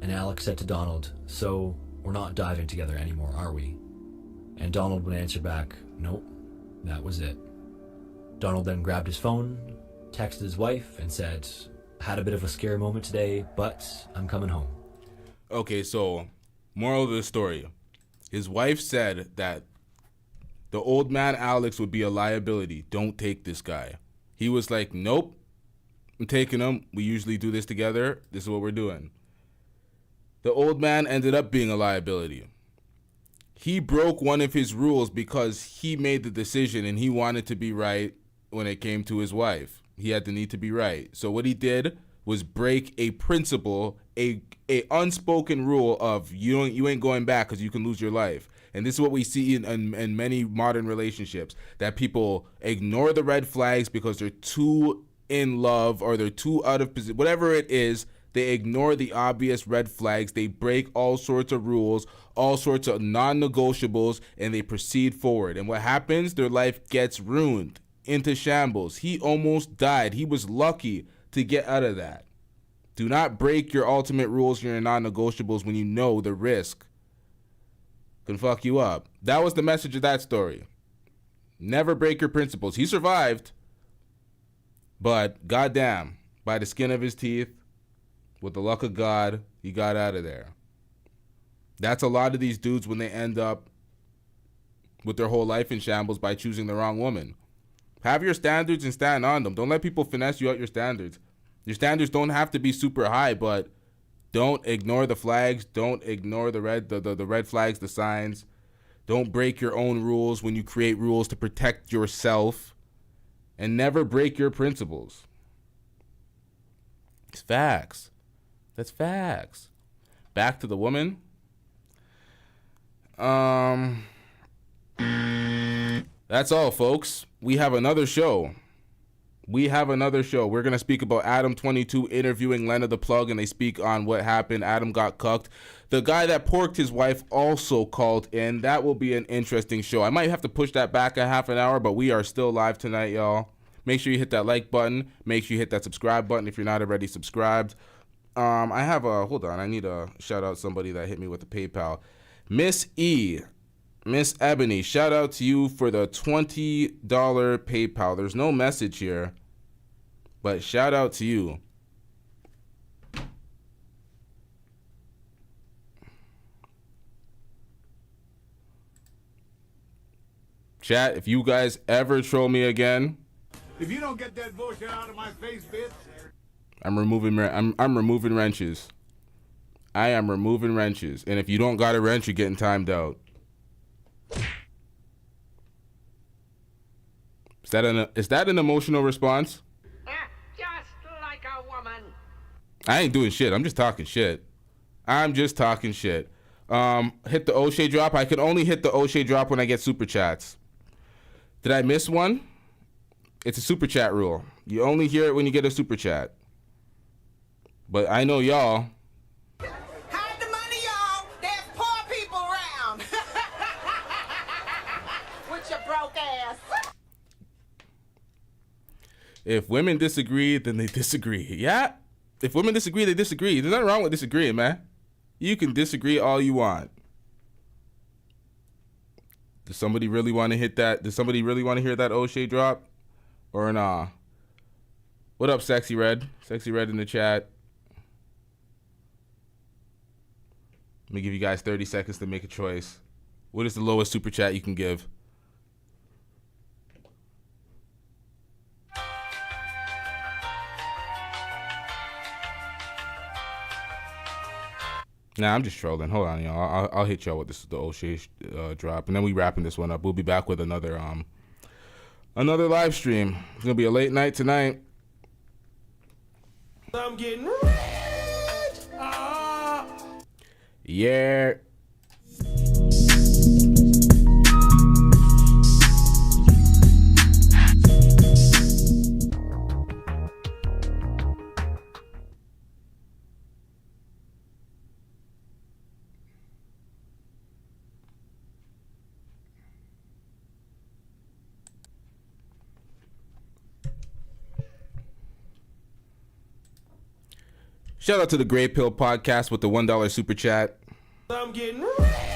and Alex said to Donald, "So, we're not diving together anymore, are we?" And Donald would answer back, "Nope, that was it." Donald then grabbed his phone, texted his wife, and said, "Had a bit of a scary moment today, but I'm coming home." Okay, so, moral of the story. His wife said that the old man Alex would be a liability. Don't take this guy. He was like, nope, I'm taking him. We usually do this together. This is what we're doing. The old man ended up being a liability. He broke one of his rules because he made the decision and he wanted to be right when it came to his wife. He had the need to be right. So what he did was break a principle, a unspoken rule of you ain't going back because you can lose your life. And this is what we see in many modern relationships, that people ignore the red flags because they're too in love or they're too out of position. Whatever it is, they ignore the obvious red flags. They break all sorts of rules, all sorts of non-negotiables, and they proceed forward. And what happens? Their life gets ruined into shambles. He almost died. He was lucky to get out of that. Do not break your ultimate rules, your non-negotiables, when you know the risk can fuck you up. That was the message of that story. Never break your principles. He survived, but goddamn, by the skin of his teeth, with the luck of God, he got out of there. That's a lot of these dudes when they end up with their whole life in shambles by choosing the wrong woman. Have your standards and stand on them. Don't let people finesse you out your standards. Your standards don't have to be super high, but don't ignore the flags. Don't ignore the red flags, the signs. Don't break your own rules when you create rules to protect yourself. And never break your principles. It's facts. That's facts. Back to the woman. That's all, folks. We have another show. We're going to speak about Adam 22 interviewing Lena the Plug, and they speak on what happened. Adam got cucked. The guy that porked his wife also called in. That will be an interesting show. I might have to push that back a half an hour, but we are still live tonight, y'all. Make sure you hit that like button. Make sure you hit that subscribe button if you're not already subscribed. Hold on. I need to shout out somebody that hit me with the PayPal. Miss Ebony, shout out to you for the $20 PayPal. There's no message here, but shout out to you. Chat, if you guys ever troll me again, If you don't get that bullshit out of my face, bitch. I'm removing wrenches. I am removing wrenches. And if you don't got a wrench, you're getting timed out. Is that an emotional response? Just like a woman. I ain't doing shit. I'm just talking shit. Hit the O'Shea drop. I can only hit the O'Shea drop when I get super chats. Did I miss one? It's a super chat rule. You only hear it when you get a super chat. But I know y'all. Hide the money, y'all. There's poor people around. With your broke ass. If women disagree, then they disagree. Yeah. If women disagree, they disagree. There's nothing wrong with disagreeing, man. You can disagree all you want. Does somebody really want to hit that? Does somebody really want to hear that O'Shea drop? Or nah? What up, Sexy Red? Sexy Red in the chat. Let me give you guys 30 seconds to make a choice. What is the lowest super chat you can give? Nah, I'm just trolling. Hold on, y'all. I'll hit y'all with the O'Shea drop, and then we wrapping this one up. We'll be back with another live stream. It's gonna be a late night tonight. I'm getting rich. Yeah. Shout out to the Gray Pill Podcast with the $1 super chat. I'm getting rich.